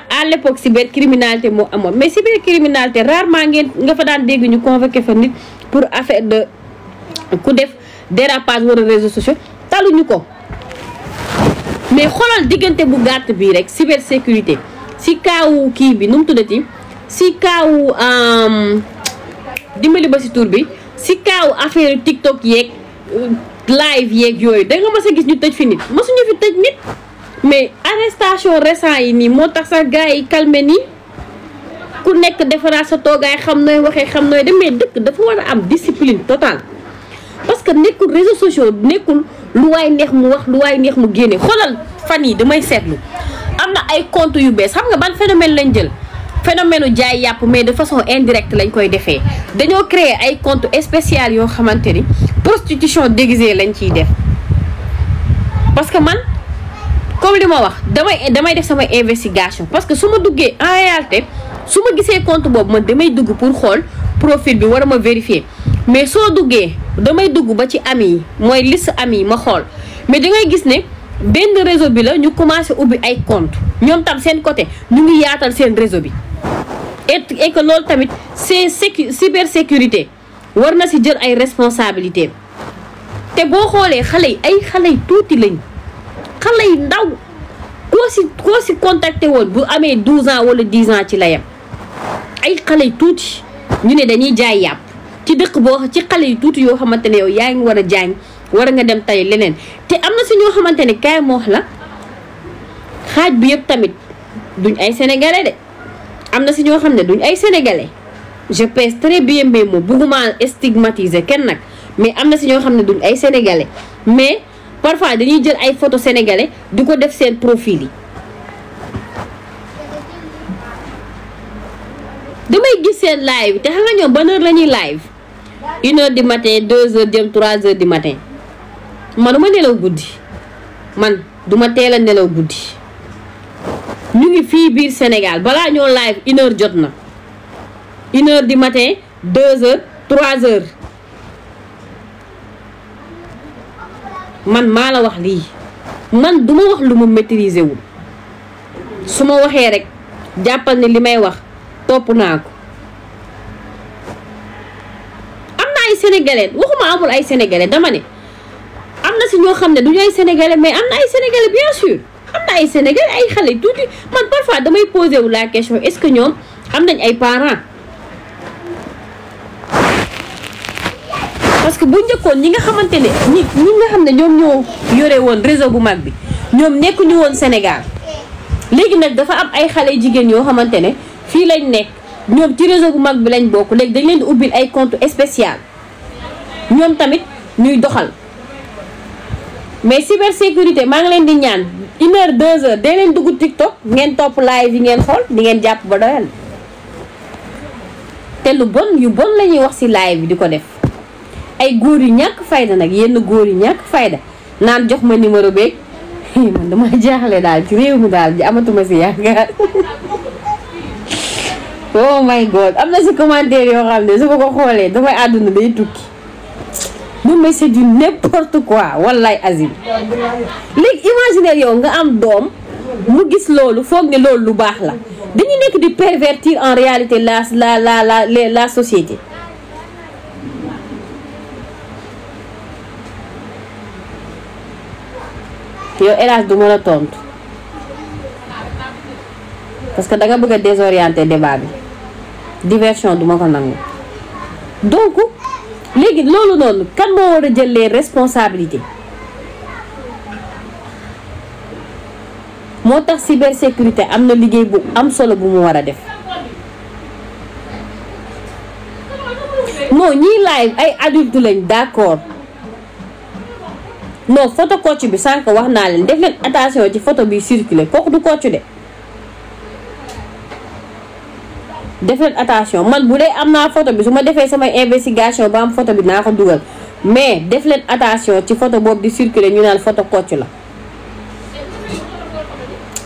à l'époque cybercriminalité moo amoon mais cybercriminalité rarement nga fa daan dégg ñu convoqué fa nit pour affaire de ku def dérapage wala réseaux sociaux taluñu ko mais xoolal diggante bu gàtt bii rek cybersécurité si kaawu kii bi nu mu tuddati si kaawu dimbali ba si tur bi si kaawu affaire TikTok yeeg live yeeg yooyu da nga mës a gis ñu tëj fi nit mësuñu fi tëj nit mais arrestation récent yi nii moo tax sax gars yi calmé nii ku nekk defaraat sa toogaay xam nooy waxee xam nooy dem mais dëkk dafa war a am discipline totale parce que nekkul réseaux sociaux nekkul lu waay neex mu wax lu waay neex mu génne xoolal fan yi damay seetlu am na ay compte yu bees xam nga ban phénomène lañ jël phénomène jaay yàpp mais de façon indirecte lañ koy defee dañoo créer ay compte spécial yoo xamante ni prostitution déguisée lañ ciy def parce que man comme li ma wax damay def sama investigation parce que su ma duggee en réalité su ma gisee compte boobu man damay dugg pour xool profil bi war a ma vérifier mais soo duggee damay dugg ba ci ami yi mooy liste ami yi ma xool mais dangay gis ne benn réseau bi la ñu commencé ubbi ay compte ñoom tam seen côté ñu ngi yaatal seen réseau bi et que loolu tamit c'est cybersécurité war na si jël ay responsabilités te boo xoolee xale yi ay xale yi tuuti lañ xale yi ndaw koo si contacté woon bu amee 12 ans wala 10 ans ci la yem ay xale yi tuuti ñu ne dañuy jaay yàpp ci dëkk boo ci xale yu tuuti yoo xamante ne yow yaa ngi war a jàng war nga dem tey leneen te am na si ñoo xamante ne kaay moox la xaaj bi yëpp tamit duñ ay sénégalais de am na si ñoo xam ne duñ ay sénégalais je pèse très bien mes mots bugguma stigmatiser kenn nag mais am na si ñoo xam ne duñ ay sénégalais mais parfois dañuy jël ay photo sénégalais di ko def seen profil yi damay gis seen live te xam nga ñoom ban heure la ñuy live 1h du matin 2h jëm 3h du matin man duma nelaw guddi man duma teel a nelaw guddi ñu ngi fii biir Sénégal balaa ñoo live 1h jot na 1h du matin 2h 3h man maa la wax lii man duma wax lu ma maîtriser wul su ma waxee rek jàppal ne li may wax topp naa ko. am na ay sénégalais waxuma amul ay sénégalais dama ne am na si ñoo xam ne du ñu ay sénégalais mais am na ay sénégalais bien sûr am na ay sénégalais ay xale tuuti man parfois damay poser wu la question est-ce que ñoom am nañ ay parents. parce que bu njëkkoon ñi nga xamante ne ñi nga xam ne ñoom ñoo yore woon réseau bu mag bi ñoom nekkuñu woon Sénégal léegi nag dafa am ay xale jigéen yoo xamante ne fii lañ nekk ñoom ci réseau bu mag bi lañ bokk léegi dañ leen di ubbil ay compte spécial ñoom tamit ñuy doxal mais cybersécurité maa ngi leen di ñaan 1 heure 2 heures dee leen dugg TikTok ngeen topp live yi ngeen xool di ngeen jàpp ba doyal te lu bon yu bon la ñuy wax ci live bi di ko def. ay góor yu ñàkk fayda nag yenn góor yu ñàkk fayda naan jox ma numéro beeg man dama jaaxle daal ci réew mi daal di amatuma si yaakaar oh my god am na si commentaire yoo xam ne su ma ko xoolee damay àdduna day tukki bu may c'est du n'importe quoi wallaay azim. léegi imaginer yow nga am doom mu gis loolu foog ne loolu lu baax la dañu nekk di pervertir en réalité la société. yow hélas du mën a tontu parce que da nga bëgg a désorienter débat bi diversion du ma ko nangu donc léegi loolu noonu kan moo war a jël les responsabilités moo tax cybersécurité am na liggéey bu am solo bu mu war a def non ñii live ay adulte lañ d'accord non photo coach bi sànq wax naa leen def leen attention ci photo bi circulé kooku du coach de def leen attention man bu dee am naa photo bi su ma defee samay investigation ba am photo bi naa ko dugal mais def leen attention ci photo boobu di circulé ñu naan photo coach la.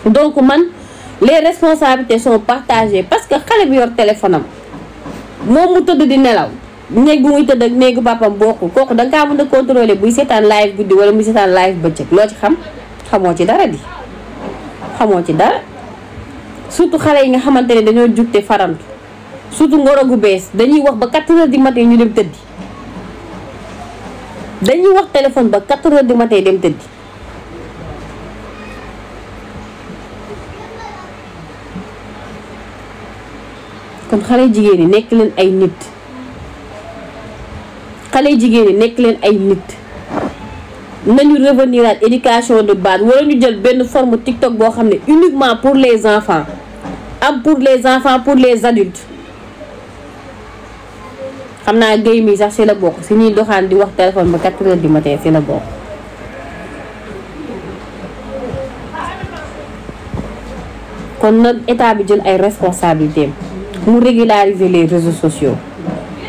donc man les responsabilités sont partagées parce que xale bi yor téléphone am moom mu tëdd di nelaw. néeg bu muy tëdd ak néegu papam bokkul kooku da nga kaa mën a contrôler buy seetaan live guddi wala muy seetaan live bëccëg loo ci xam xamoo ci dara di xamoo ci dara surtout xale yi nga xamante ne dañoo jugte farantu surtout ngoro gu bees dañuy wax ba 4 heures du matin ñu dem tëddi dañuy wax téléphone ba 4 heures du matin dem tëddi kon xale jigéen ñi nekk leen ay nit xale jigéen ñi nekk leen ay nit nañu revenir à éducation de base wala ñu jël benn forme TikTok boo xam ne uniquement pour les enfants am pour les enfants pour les adultes xam naa géy mi sax si la bokk si ñuy doxaan di wax téléphone ba 4 heures du matin si la bokk kon nag état bi jël ay responsabilités mu régulariser les réseaux sociaux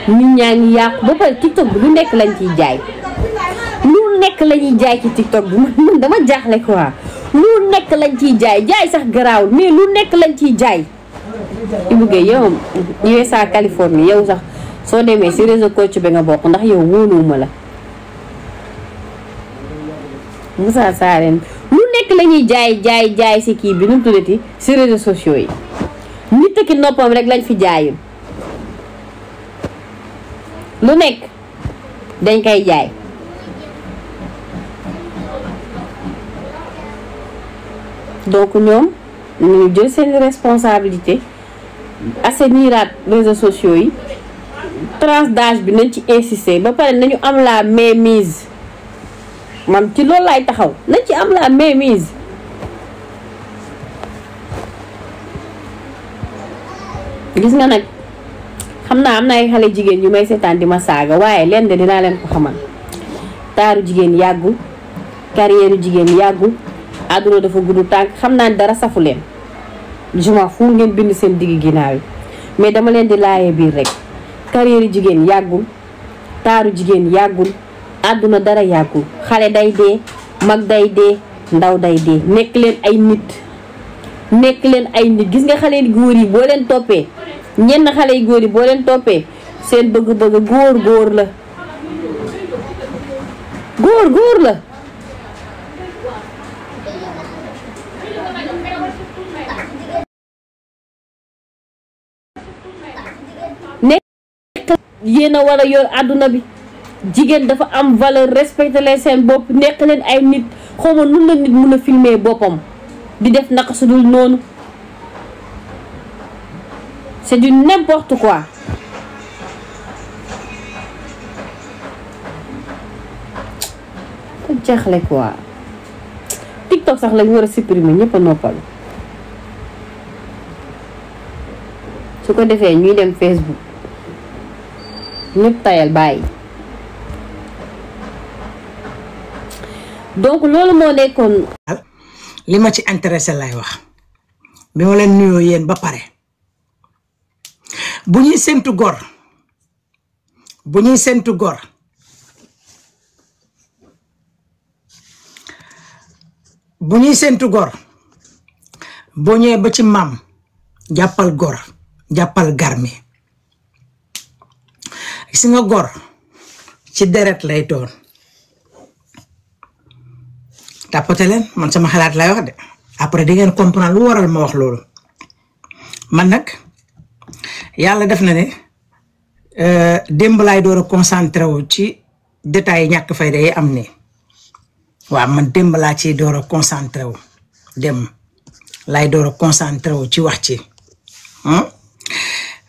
nit ñaa ngi yàqu ba pare TikTok bi lu nekk lañ ciy jaay lu nekk la ñuy jaay ci TikTok bi man dama jaaxle quoi lu nekk lañ ciy jaay sax garaawul mais lu nekk lañ ciy jaay. Ibou Guèye yow USA Californie yow sax soo demee si réseau coach bi nga bokk ndax yow wóoluwuma la Moussa Sarène lu nekk la ñuy jaay si kii bi nu mu tuddati si réseaux sociaux yi nit ki noppam rek lañ fi jaayul. lu nekk dañ koy jaay donc ñoom ñu jël seen responsabilité assainiraat réseaux sociaux yi tranche d'âge bi nañ ci insister ba pare nañu am la mainmise man ci loolu laay taxaw nañ ci am la mainmise gis nga nag xam naa am na ay xale jigéen yu may seetaan di ma saaga waaye leen de dinaa leen ko xamal taaru jigéen yàggul carrière jigéen yàggul àdduna dafa gudd tànk xam naa dara safu leen je m'en fous ngeen bind seen digg ginnaaw yi mais dama leen di laajee biir rek carrière jigéen yàggul taaru jigéen yàggul àdduna dara yàggul xale day dee mag day dee ndaw day dee nekk leen ay nit gis nga xale góor yi boo leen toppee ñenn xale yu góor yi boo leen toppee seen bëgg-bëgg góor la nekk yéen a war a yor àdduna bi jigéen dafa am valeur respecté leen seen bopp nekk leen ay nit xawma nun la nit mun a filmer boppam di def naka su dul noonu c'est du n'importe quoi. ko jaaxle quoi TikTok sax lañu war a supprimer ñëpp a noppal su ko defee ñuy dem Facebook ñëpp tayal bàyyi. donc loolu moo nekkoon. li ma ci intéressé lay wax bi ma leen nuyoo yéen ba pare bu ñuy séntu gor bu ñuy séntu gor bu ñuy séntu gor boo ñëwee ba ci maam jàppal gor jàppal garmi gis nga gor ci deret lay doon. tàppate leen man sama xalaat lay wax de après di ngeen comprendre lu waral ma wax loolu man nag yàlla def na ne démb laay door a concentré wu ci détails yi ñàkk fayda yi am ni waaw man démb laa ci door a concentré wu dem laay door a concentré wu ci wax ci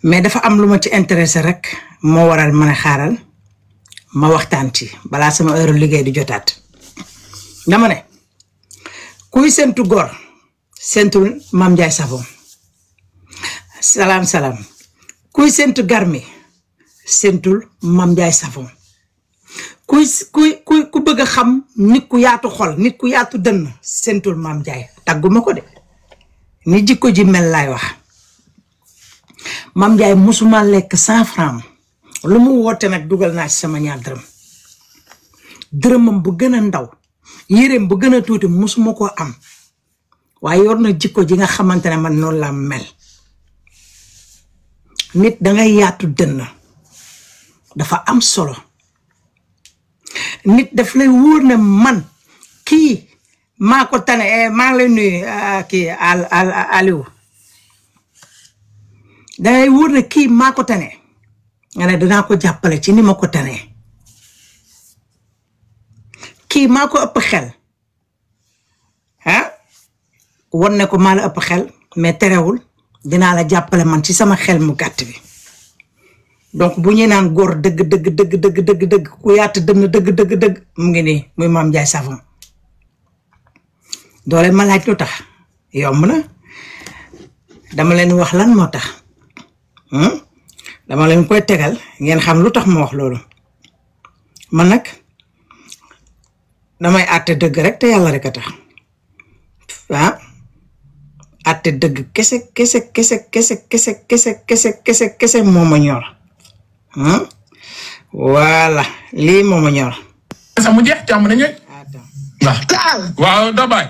mais dafa am lu ma ci intéressé rek moo waral mën a xaaral ma waxtaan ci balaa sama heure liggéey di jotaat dama ne kuy sentu gor sentul Mame Ndiaye Savon salaam kuy sentu garmi sentul Mame Ndiaye Savon ku bëgg a xam nit ku yaatu xol nit ku yaatu dënn sentul Mame Ndiaye tagguma ko de ni jikko ji mel laay wax Mame Ndiaye musuma lekk 100 francs lu mu woote nag dugal naa ci sama ñaar dërëmam bu gën a ndaw yéreem bu gën a tuuti musuma ko am waaye yor na jikko ji nga xamante ne man noonu la mel nit dangay yaatu dënn dafa am solo nit daf lay wóor ne man kii maa ko tane maa ngi lay nuyu kii Aliou dangay wóor ne kii maa ko tane nga ne danaa ko jàppale ci ni ma ko tane kii maa ko ëpp xel won ne ko maa la ëpp xel mais terewul dinaa la jàppale man ci sama xel mu gàtt bi donc bu ñu naan góor dëgg ku yaatu dënn dëgg mu ngi nii muy Mame Ndiaye Savon doole ma laaj lu tax yomb na dama leen wax lan moo tax dama leen koy tegal ngeen xam lu tax ma wax loolu man nag damay àtte dëgg rek te yàlla rek a tax àtte dëgg kese moo ma ñor voilà lii moo ma ñor. sa mu jeex jàmm nañu. waaw Dabaye.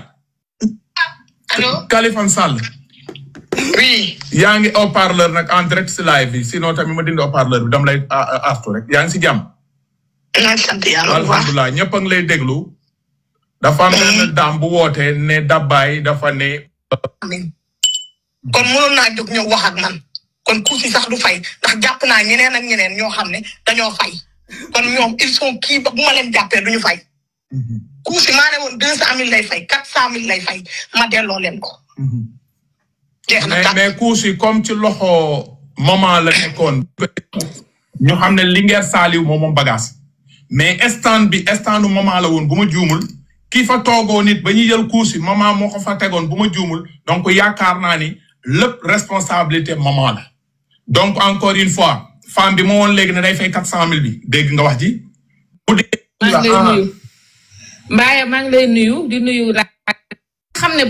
allo. Kaliphone Sall. oui. yaa ngi haut-parleur nag en direct si live bi sinon tamit ma dindi haut-parleur bi dama lay artu rek yaa ngi si jàmm. naa sant yàlla bu baax alhamdulilah ñëpp a ngi lay déglu. dafa am benn daam bu wootee ne Dabaye dafa ne. kon mënoon naa jóg ñëw wax ak man kon kuusi sax du fay ndax jàpp naa ñeneen ak ñeneen ñoo xam ne dañoo fay kon ñoom ils sont kii ba bu ma leen jàppee duñu fay. kuusi maa ne woon 200 000 lay fay 400 000 lay fay ma delloo leen ko. jeex na mais kuusi comme ci loxo maman la nekkoon. ñu xam ne Linguère Saliou moom bagage mais standu maman la woon bu ma juumul. kii fa toogoo nit ba ñuy jël kuusi maman moo ko fa tegoon bu ma juumul donc yaakaar naa ni lépp responsabilité maman la donc encore une fois femme bi moo woon léegi ne day fay 400 000 bi dégg nga wax ji. maa ngi lay nuyu Mbaye maa ngi lay nuyu di nuyu la xam ne.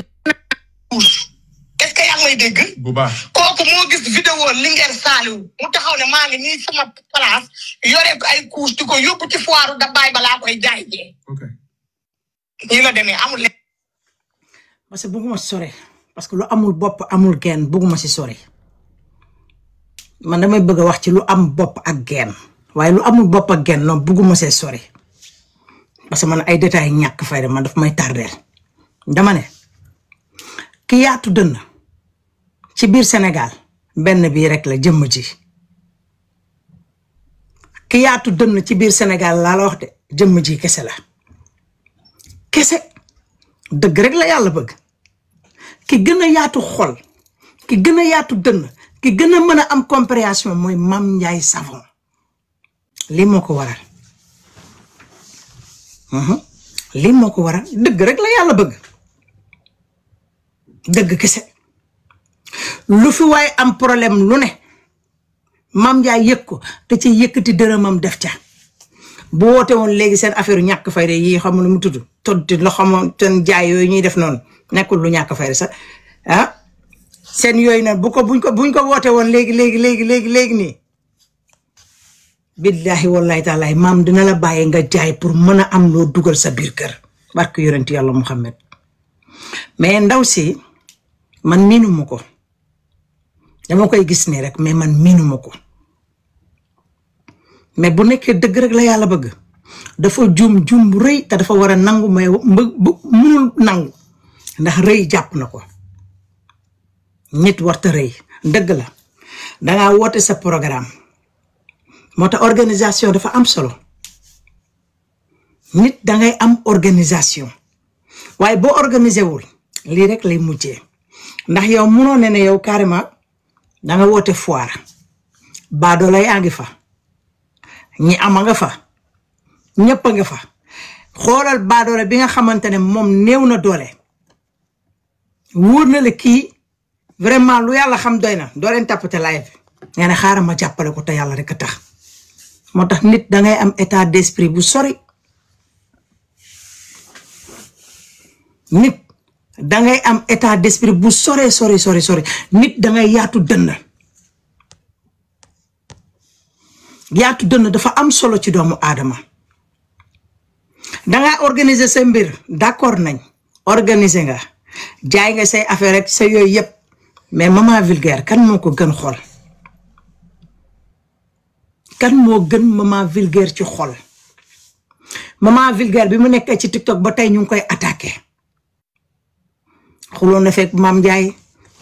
est-ce que yaa ngi may dégg. bu baax kooku moo gis vidéo Linguère Saliou mu taxaw ne maa ngi nii sama place yore ko ay couche di ko yóbbu ci foire Dabaye balaa koy jaay jee. nii la demee amul leen. parce que bëgguma sore parce que lu amul bopp amul genn bëgguma si sore man damay bëgg a wax ci lu am bopp ak genn waaye lu amul bopp ak genn noonu bëgguma see sore parce que man ay détails ñàkk fayda man daf may tardeel dama ne ki yaatu dënn ci biir Sénégal benn bii rek la jëmm ji ki yaatu dënn ci biir Sénégal laa la wax de jëmm ji kese la kese dëgg rek la yàlla bëgg ki gën a yaatu xol ki gën a yaatu dënn ki gën a mën a am compréhension mooy Mame Ndiaye Savon lii moo ko waral lii moo ko waral dëgg rek la yàlla bëgg dëgg kese lu fi waaye am problème lu ne Mame Ndiaye yëg ko te ci yëkkati dërëmam def ca bu woote woon léegi seen affaire ñàkk fayda yi xam lu mu tudd toddi loo xamoon seen jaay yooyu ñuy def noonu nekkul lu ñàkk fayda sax ah seen yooyu nag buñ ko woote woon léegi nii billahi wallahi taala maam dina la bàyyi nga jaay pour mën a am loo dugal sa biir kër barke yonent yàlla Muhammad mais ndaw si man miinuma ko dama koy gis nii rek mais man miinuma ko mais bu nekkee dëgg rek la yàlla bëgg dafa juum bu rëy te dafa war a nangu mais mënul nangu ndax rëy jàpp na ko nit warta rëy dëgg la dangaa woote sa programme moo tax organisation dafa am solo nit dangay am organisation waaye boo organisé wul lii rek lay mujjee ndax yow mënoo ne yow carrément danga woote foire baadoola yaa ngi fa ñi ama nga fa ñëpp a nga fa xoolal baadoola bi nga xamante ne moom néew na doole wóor na la kii vraiment lu yàlla xam doy na doo leen tappate live nga ne xaaral ma jàppale ko te yàlla rek a tax moo tax nit dangay am état d'esprit bu sori nit dangay am état d'esprit bu sori nit dangay yaatu dënn dafa am solo ci doomu aadama dangay organiser sa mbir d'accord nañ organiser nga jaay nga say affaire rek sa yooyu yëpp mais maman vulgaire kan moo ko gën xol kan moo gën maman vulgaire ci xol maman vulgaire bi mu nekkee ci TikTok ba tey ñu ngi koy attaqué xuloon na fekk Mame Ndiaye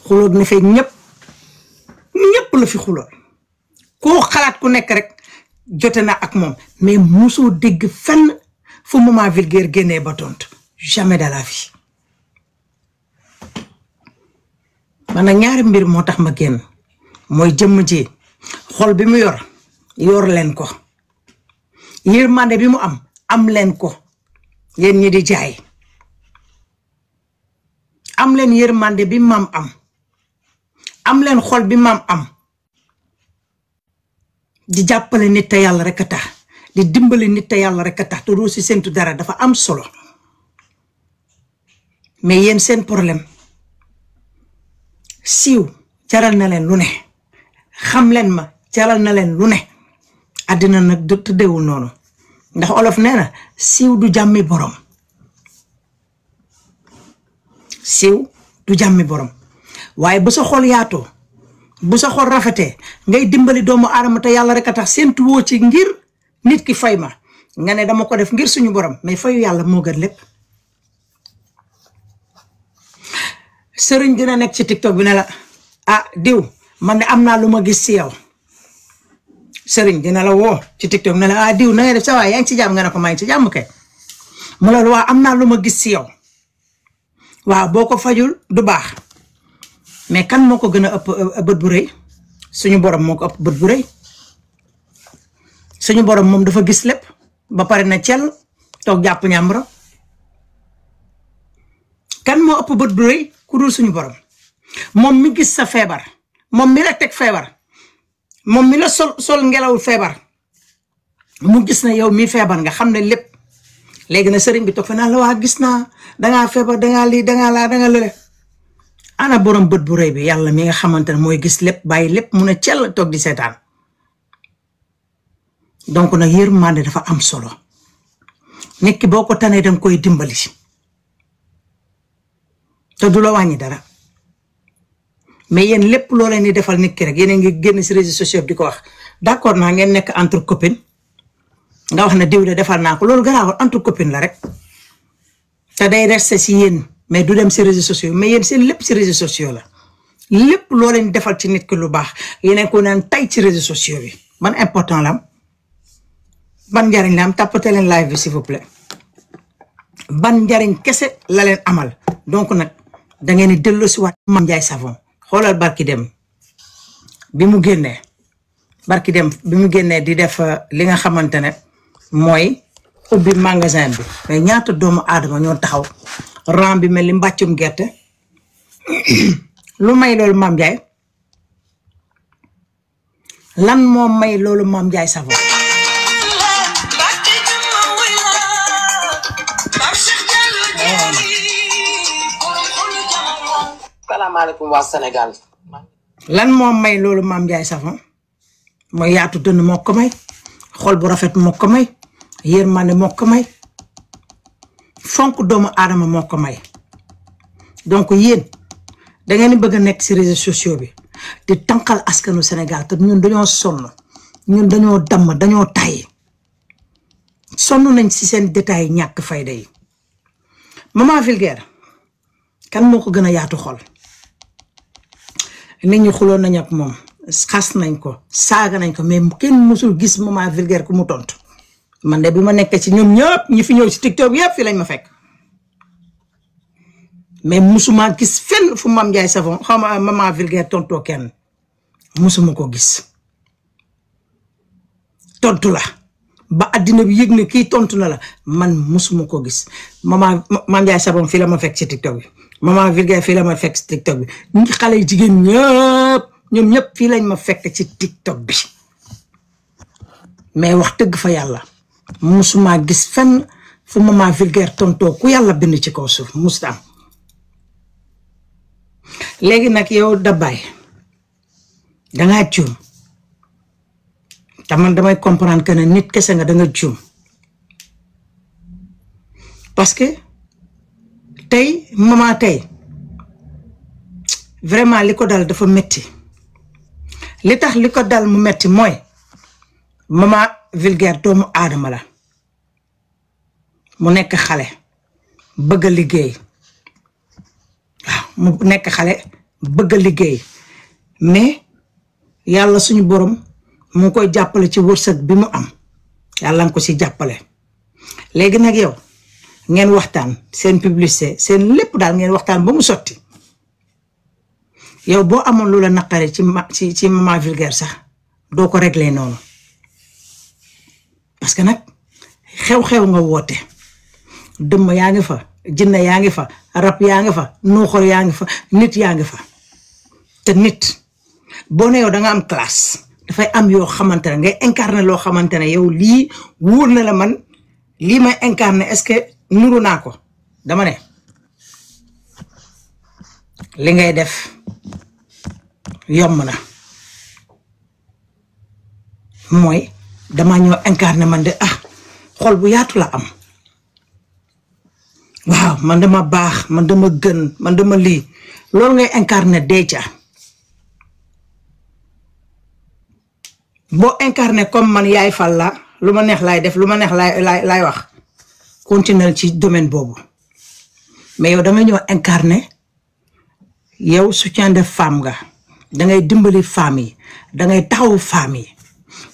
xuloon na fekk ñëpp la fi xuloon koo xalaat ku nekk rek jote na ak moom mais musoo dégg fenn fu maman vulgaire génnee ba tontu jamais de la vie man nag ñaari mbir moo tax ma génn mooy jëmm ji xol bi mu yor leen ko yërmande bi mu am leen ko yéen ñi di jaay am leen yërmande bi maam am leen xol bi maam am di jàppale nit te yàlla rek a tax di dimbali nit te yàlla rek a tax te doo si séntu dara dafa am solo mais yéen seen problème siiw jaral na leen lu ne xam leen ma jaral na leen lu ne àddina nag du tëddeewul noonu ndax olof nee na siiw du jàmmi borom siiw du jàmmi borom waaye bu sa xol yaatoo bu sa xol rafetee ngay dimbali doomu aadama te yàlla rek a tax séntu woo ci ngir nit ki fay ma nga ne dama ko def ngir suñu borom mais fayu yàlla moo gën lépp sëriñ dina nekk ci TikTok bi ne la ah diw man de am naa lu ma gis ci yow sëriñ dina la woo ci TikTok ne la ah diw na nga def sa waay yaa ngi ci jàmm nga ne ko maa ngi ci jàmm kay mu la waa am naa lu ma gis ci yow waaw boo ko fajul du baax mais kan moo ko gën a ëpp bët bu rëy suñu borom moo ko ëpp bët bu rëy suñu borom moom dafa gis lépp ba pare na cel toog jàpp ñàmbara kan moo ëpp bët bu rëy ku dul suñu borom moom mi gis sa feebar moom mi la teg feebar moom mi la sol ngelaw feebar mu gis na yow mi feebar nga xam ne lépp léegi na sëriñ bi toog fa naa la waa gis naa dangaa feebar dangaa lii dangaa laa dangaa lële ana borom bët bu rëy bi yàlla mi nga xamante ne mooy gis lépp bàyyi lépp mun a cell toog di seetaan donc nag yërmande dafa am solo nit ki boo ko tanee danga koy dimbali te du la wàññi dara mais yéen lépp loo leen di defal nit ki rek yéen ngi génn si réseaux sociaux di ko wax d'accord naa ngeen nekk entre copines nga wax ne diw de defal naa ko loolu garaawul entre copines la rek te day resté si yéen mais du dem ci réseaux sociaux mais yéen seen lépp ci réseaux sociaux la lépp loo leen defal ci nit ki lu baax yéen ko naan tay ci réseaux sociaux bi ban important la am ban njariñ la am tapoter leen live bi s'il vous plaît ban njariñ kese la leen amal donc nag da ngeen di dellu si waat Mame Ndiaye Savon xoolal barki dem bi mu génnee di def li nga xamante ne mooy ubbi magasin bi mais ñaata doomu aadama ñoo taxaw rang bi mel ni mbàccum gerte lu may loolu Mame Ndiaye lan moo may loolu Mame Ndiaye Savon salaamaaleykum waa Sénégal. lan moo may loolu Mame Ndiaye Savon mooy yaatu dënn moo ko may xol bu rafet moo ko may yërmande moo ko may fonk doomu aadama moo ko may donc yéen da ngeen bëgg a nekk ci réseaux sociaux bi di tànqal askanu Sénégal te ñun dañoo sonn ñun dañoo damm dañoo tàyyi sonn nañ ci seen détails ñàkk fayda yi Maman Vulgaire kan moo ko gën a yaatu xol nit ñi xuloon nañ ak moom xas nañ ko saaga nañ ko mais kenn musul gis Maman Vulgaire ku mu tontu man de bi ma nekk ci ñoom ñëpp ñi fi ñëw ci TikTok yëpp fii lañ ma fekk mais musuma gis fenn fu Mame Ndiaye Savon xaw ma Maman Vulgaire tontoo kenn musuma ko gis tontu la ba addina bi yëg ne kii tontu na la man musuma ko gis Mame Ndiaye Savon fii la ma fekk ci TikTok bi Maman Vulgaire fii la ma fekk ci TikTok bi ñu xale yu jigéen ñoom ñëpp fii lañ ma fekk ci TikTok bi mais wax dëgg fa yàlla musuma gis fenn fu Maman Vulgaire tontoo ku yàlla bind ci kaw suuf musta léegi nag yow Dabaye dangaa juum te man damay comprendre que ne nit kese nga danga juum parce que tey maman tey vraiment li ko dal dafa metti li tax li ko dal mu metti mooy Maman Vulgaire doomu aadama la mu nekk xale bëgg a liggéey waaw mu nekk xale bëgg a liggéey mais yàlla suñu borom mu ngi koy jàppale ci wërsëg bi mu am yàlla nga ko ci jàppale léegi nag yow ngeen waxtaan seen publicité seen lépp daal ngeen waxtaan ba mu sotti yow boo amoon lu la naqare ci Maman Vulgaire sax doo ko régler noonu parce que nag xew-xew nga woote dëmm yaa ngi fa jinne yaa ngi fa rab yaa ngi fa nuuxor yaa ngi fa nit yaa ngi fa te nit boo ne yow da nga am classe dafay am yoo xamante ne ngay incarné loo xamante ne yow lii wóor na la man lii may incarné est-ce que nuru naa ko dama ne li ngay def yomb na mooy dama ñëw incarné man de xol bu yaatu la am waaw man dama baax man dama gën man dama lii loolu ngay incarné déjà boo incarné comme man yaay fal la lu ma neex laay def lu ma neex laay wax continuer ci domaine boobu mais yow da nga ñëw incarné yow soutien de femme nga dangay dimbali femme yi dangay taxawu femme yi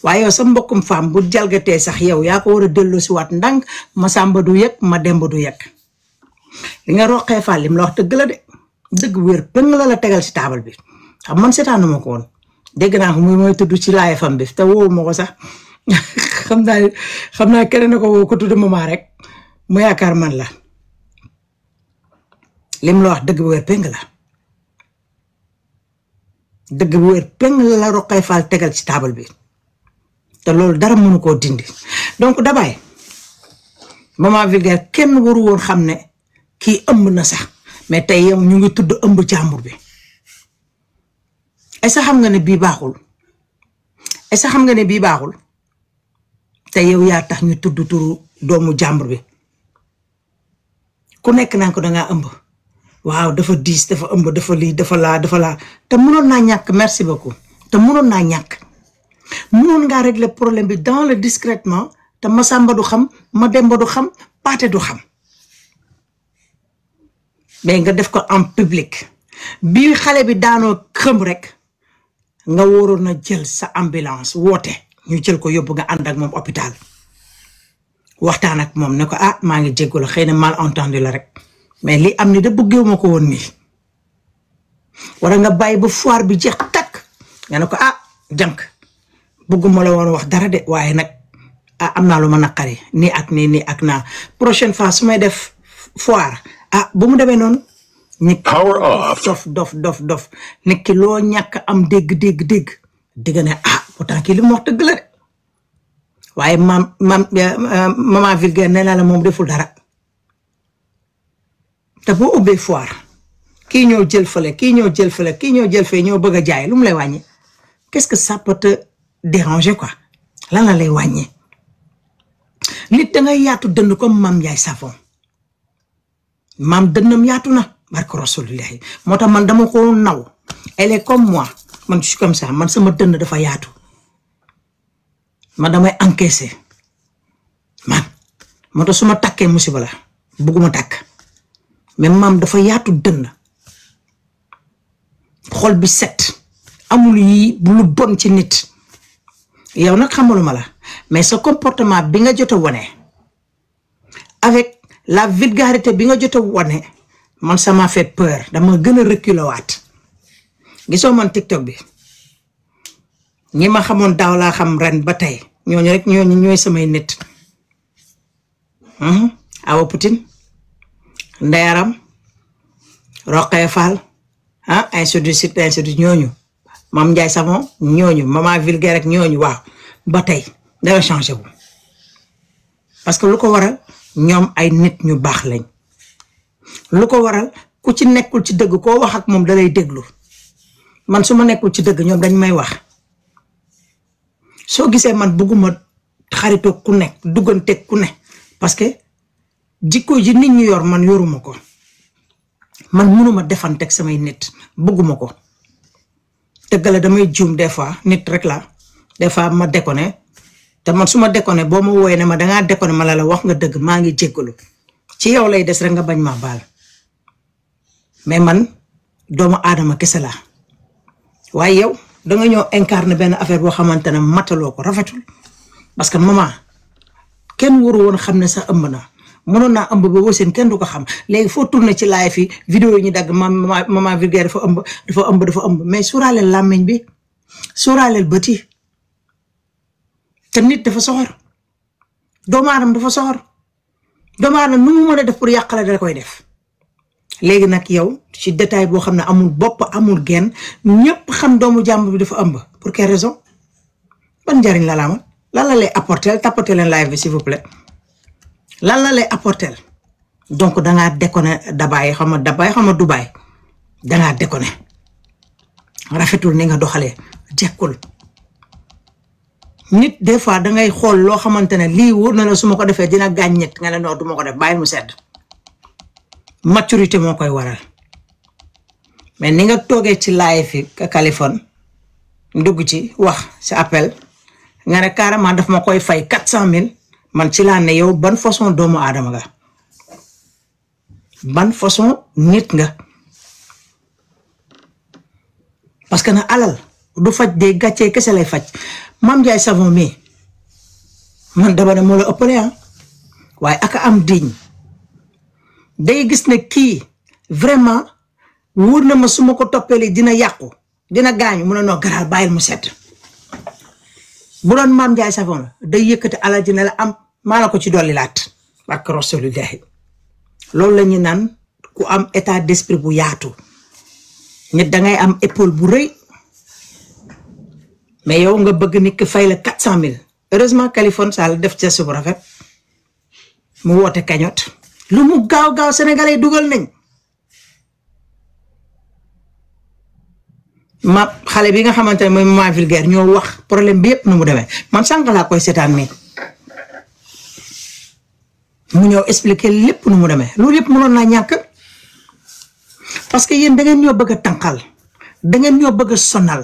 waaye yow sa mbokkum femme bu jalgatee sax yow yaa ko war a delloo si waat ndànk ma sàmba du yëg ma demba du yëg li nga roqee Fall lim la wax dëgg la de dëgg wér pëng la tegal si taabal bi xam man seetaanu ma ko woon dégg naa ko muy mooy tudd ci laay fam bi te woowu ma ko sax xam naa keneen na ko woo ko tudd maman rek mu yaakaar man la lim la wax dëgg bu wér pëng la dëgg bu wér pëng la roqee Fall tegal ci taabal bi te loolu dara mënu koo dindi donc Dabaye Maman Vulgaire kenn waru woon xam ne kii ëmb na sax mais tey yow ñu ngi tudd ëmb jàmbur bi est-ce que xam nga ne bii baaxul est-ce que xam nga ne bii baaxul te yow yaa tax ñu tudd turu doomu jàmbur bi ku nekk naan ko dangaa ëmb waaw dafa diis dafa ëmb dafa lii dafa laa te mënoon naa ñàkk merci beaucoup te mënoon naa ñàkk mënoon ngaa régler problème bi dans le discrètement te Masamba du xam Mademba du xam Paate du xam mais nga def ko en public bi xale bi daanoo xëm rek nga waroon na jël sa ambulance woote ñu jël ko yóbbu nga ànd ak moom hôpital waxtaan ak moom ne ko ah maa ngi jégalu xëy na malentendu la rek mais li am ni da bëggewuma ko woon nii wala nga bàyyi ba foire bi jeex takk nga ne ko ah jànk bëgguma la woon wax dara de waaye nag ah am naa lu ma naqari nii ak nii ak naa prochaine fois su may def foire ah bu mu demee noonu nit dof nit ki loo ñàkk am dégg digg ne ah pourtant kii li mu wax dëgg la de waaye maman vulgaire nee naa la moom deful dara te boo ubbee foire kii ñëw jël fële kii ñëw jël fële kii ñëw jël fee ñëw bëgg a jaay lu mu lay wàññi qu'est-ce que ça peut te déranger quoi lan la lay wàññi nit da ngay yaatu dënn comme Mame Ndiaye Savon maam dënnam yaatu na barke Rasulullahi moo tax man dama ko naw elle est comme moi man je suis comme ça man sama dënn dafa yaatu man damay encaisser man moo tax su ma takkee musiba la bugguma takk mais maam dafa yaatu dënn xol bi set amul yi lu bon ci nit yow nag xamaluma la mais sa comportement bi nga jot a wane avec la vulgarité bi nga jot a wane man ça m'a fait peur dama gën a reculer waat gisoo man TikTok bi ñi ma xamoon daaw laa xam ren ba tey ñooñu rek ñooy samay nit Awa Poutine Ndeyaram Roqee Fall ainsi de suite ñooñu Mame Ndiaye Savon ñooñu maman vulgaire rek ñooñu waaw ba tey dara changé wu parce que lu ko waral ñoom ay nit ñu baax lañ lu ko waral ku ci nekkul ci dëgg koo wax ak moom da lay déglu man su ma nekkul ci dëgg ñoom dañ may wax soo gisee man bëgguma xaritoo ku nekk dugganteeg ku ne parce que jikko ji nit ñu yor man yoruma ko man mënuma defanteeg samay nit bëgguma ko dëgg la damay juum des fois nit rek la des fois ma déconné te man su ma déconné boo ma wooyee ne ma dangaa déconné ma la wax nga dëgg maa ngi jéggalu ci yow lay des rek nga bañ ma baal mais man doomu aadama kese la waaye yow danga ñëw incarner benn affaire boo xamante ne mataloo ko rafetul parce que maman kenn waru woon xam ne sax ëmb na mënoon naa ëmb ba wasin kenn du ko xam léegi foo tourné ci live yi vidéo yi ñu dagg maman vulgaire dafa ëmb mais suuraaleel làmmiñ bi suuraaleel bët yi te nit dafa soxor doomu aadama dafa soxor doomu aadama nu mu mën a def pour yàqale da koy def léegi nag yow ci détail boo xam ne amul bopp amul genn ñëpp xam doomu jàmbur bi dafa ëmb pour quelle raison ban njariñ la amal lan la lay apporter tapoter leen live bi s'il vous plaît lan la lay apporter donc dangaa déconné dabaay xam nga Dubaay dangaa déconné rafetul ni nga doxalee jekkul nit des fois dangay xool loo xamante ne lii wóor na la su ma ko defee dina gaañ ñett nga ne non du ma ko def bàyyil mu sedd maturité moo koy waral mais ni nga toogee ci live fi Californie dugg ci wax si appel nga ne carrément daf ma koy fay 400,000 man ci laa ne yow ban façon doomu aadama nga ban façon nit nga parce que na alal du faj de gàccee kese lay faj Mame Ndiaye Savon mi man dama ne moo la ëppale waaye aka am diñ day gis ne kii vraiment wóor na ma su ma ko toppee dina yàqu dina gaañu mun a noo garaal bàyyil mu sedd bu doon Mame Ndiaye Savon la day yëkkati alal ji ne la am maa la ko ci dolli laat ak Rasulullahi loolu la ñu naan ku am état d'esprit bu yaatu nit dangay am épaule bu rëy mais yow nga bëgg nit ki fay la 400,000 heureusement Californie ça la def ci bu rafet mu woote cagnotte lu mu gaaw sénégalais dugal nañ ma xale bi nga xamante ne mooy maman vulgaire ñoo wax problème bi yëpp nu mu demee man sànq laa koy seetaan nii mu ñëw expliquer lépp nu mu demee loolu yëpp mënoon naa ñàkk parce que yéen da ngeen ñoo bëgg a tànqal da ngeen ñoo bëgg a sonal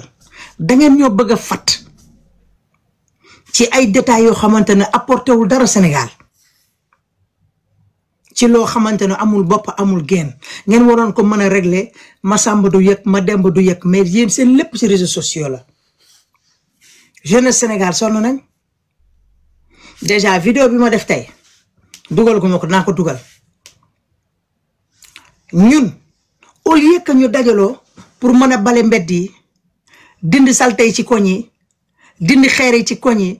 da ngeen ñoo bëgg a fat ci ay détails yoo xamante ne apporté wul dara Sénégal ci loo xamante ne amul bopp amul genn ngeen waroon ko mën a régler ma sàmba du yëg ma demb du yëg mais yéen seen lépp ci réseaux sociaux la jeunesse Sénégal sonn nañ déjà vidéo bi ma def tey dugal gu ma ko naa ko dugal ñun au lieu que ñu dajaloo pour mën a bale mbedd yi dindi salte yi ci koñ yi dindi xeer yi ci koñ yi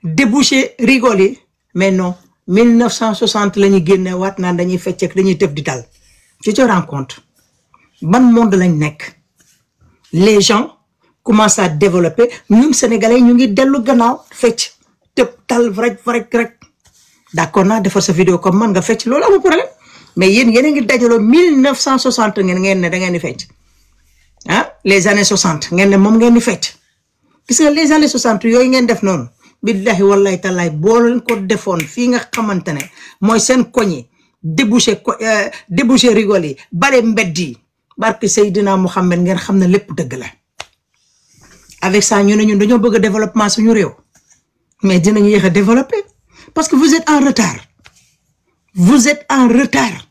déboucher rigole yi mais non 1960 la ñu génne waat naan dañuy fecc dañuy tëb di dal tu te rends compte ban monde lañ nekk les gens commencent à développer ñun sénégalais ñu ngi dellu gannaaw fecc tëb tal rek d'accord naa defar sa vidéo comme man nga fecc loolu amul problème mais yéen a ngi dajaloo 1960 ngeen ne da ngeen di fecc ah les années 60 ngeen ne moom ngeen di fecc gis nga les années 60 yooyu ngeen def noonu billahi wallahi tallaay boo leen ko defoon fii nga xamante ne mooy seen koñ yi déboucher rigole yi bale mbedd yi barke Seydina Mouhamed ngeen xam ne lépp dëgg la avec ça ñu ne ñun dañoo bëgg développement suñu réew mais dinañu yéex a développer parce que vous êtes en retard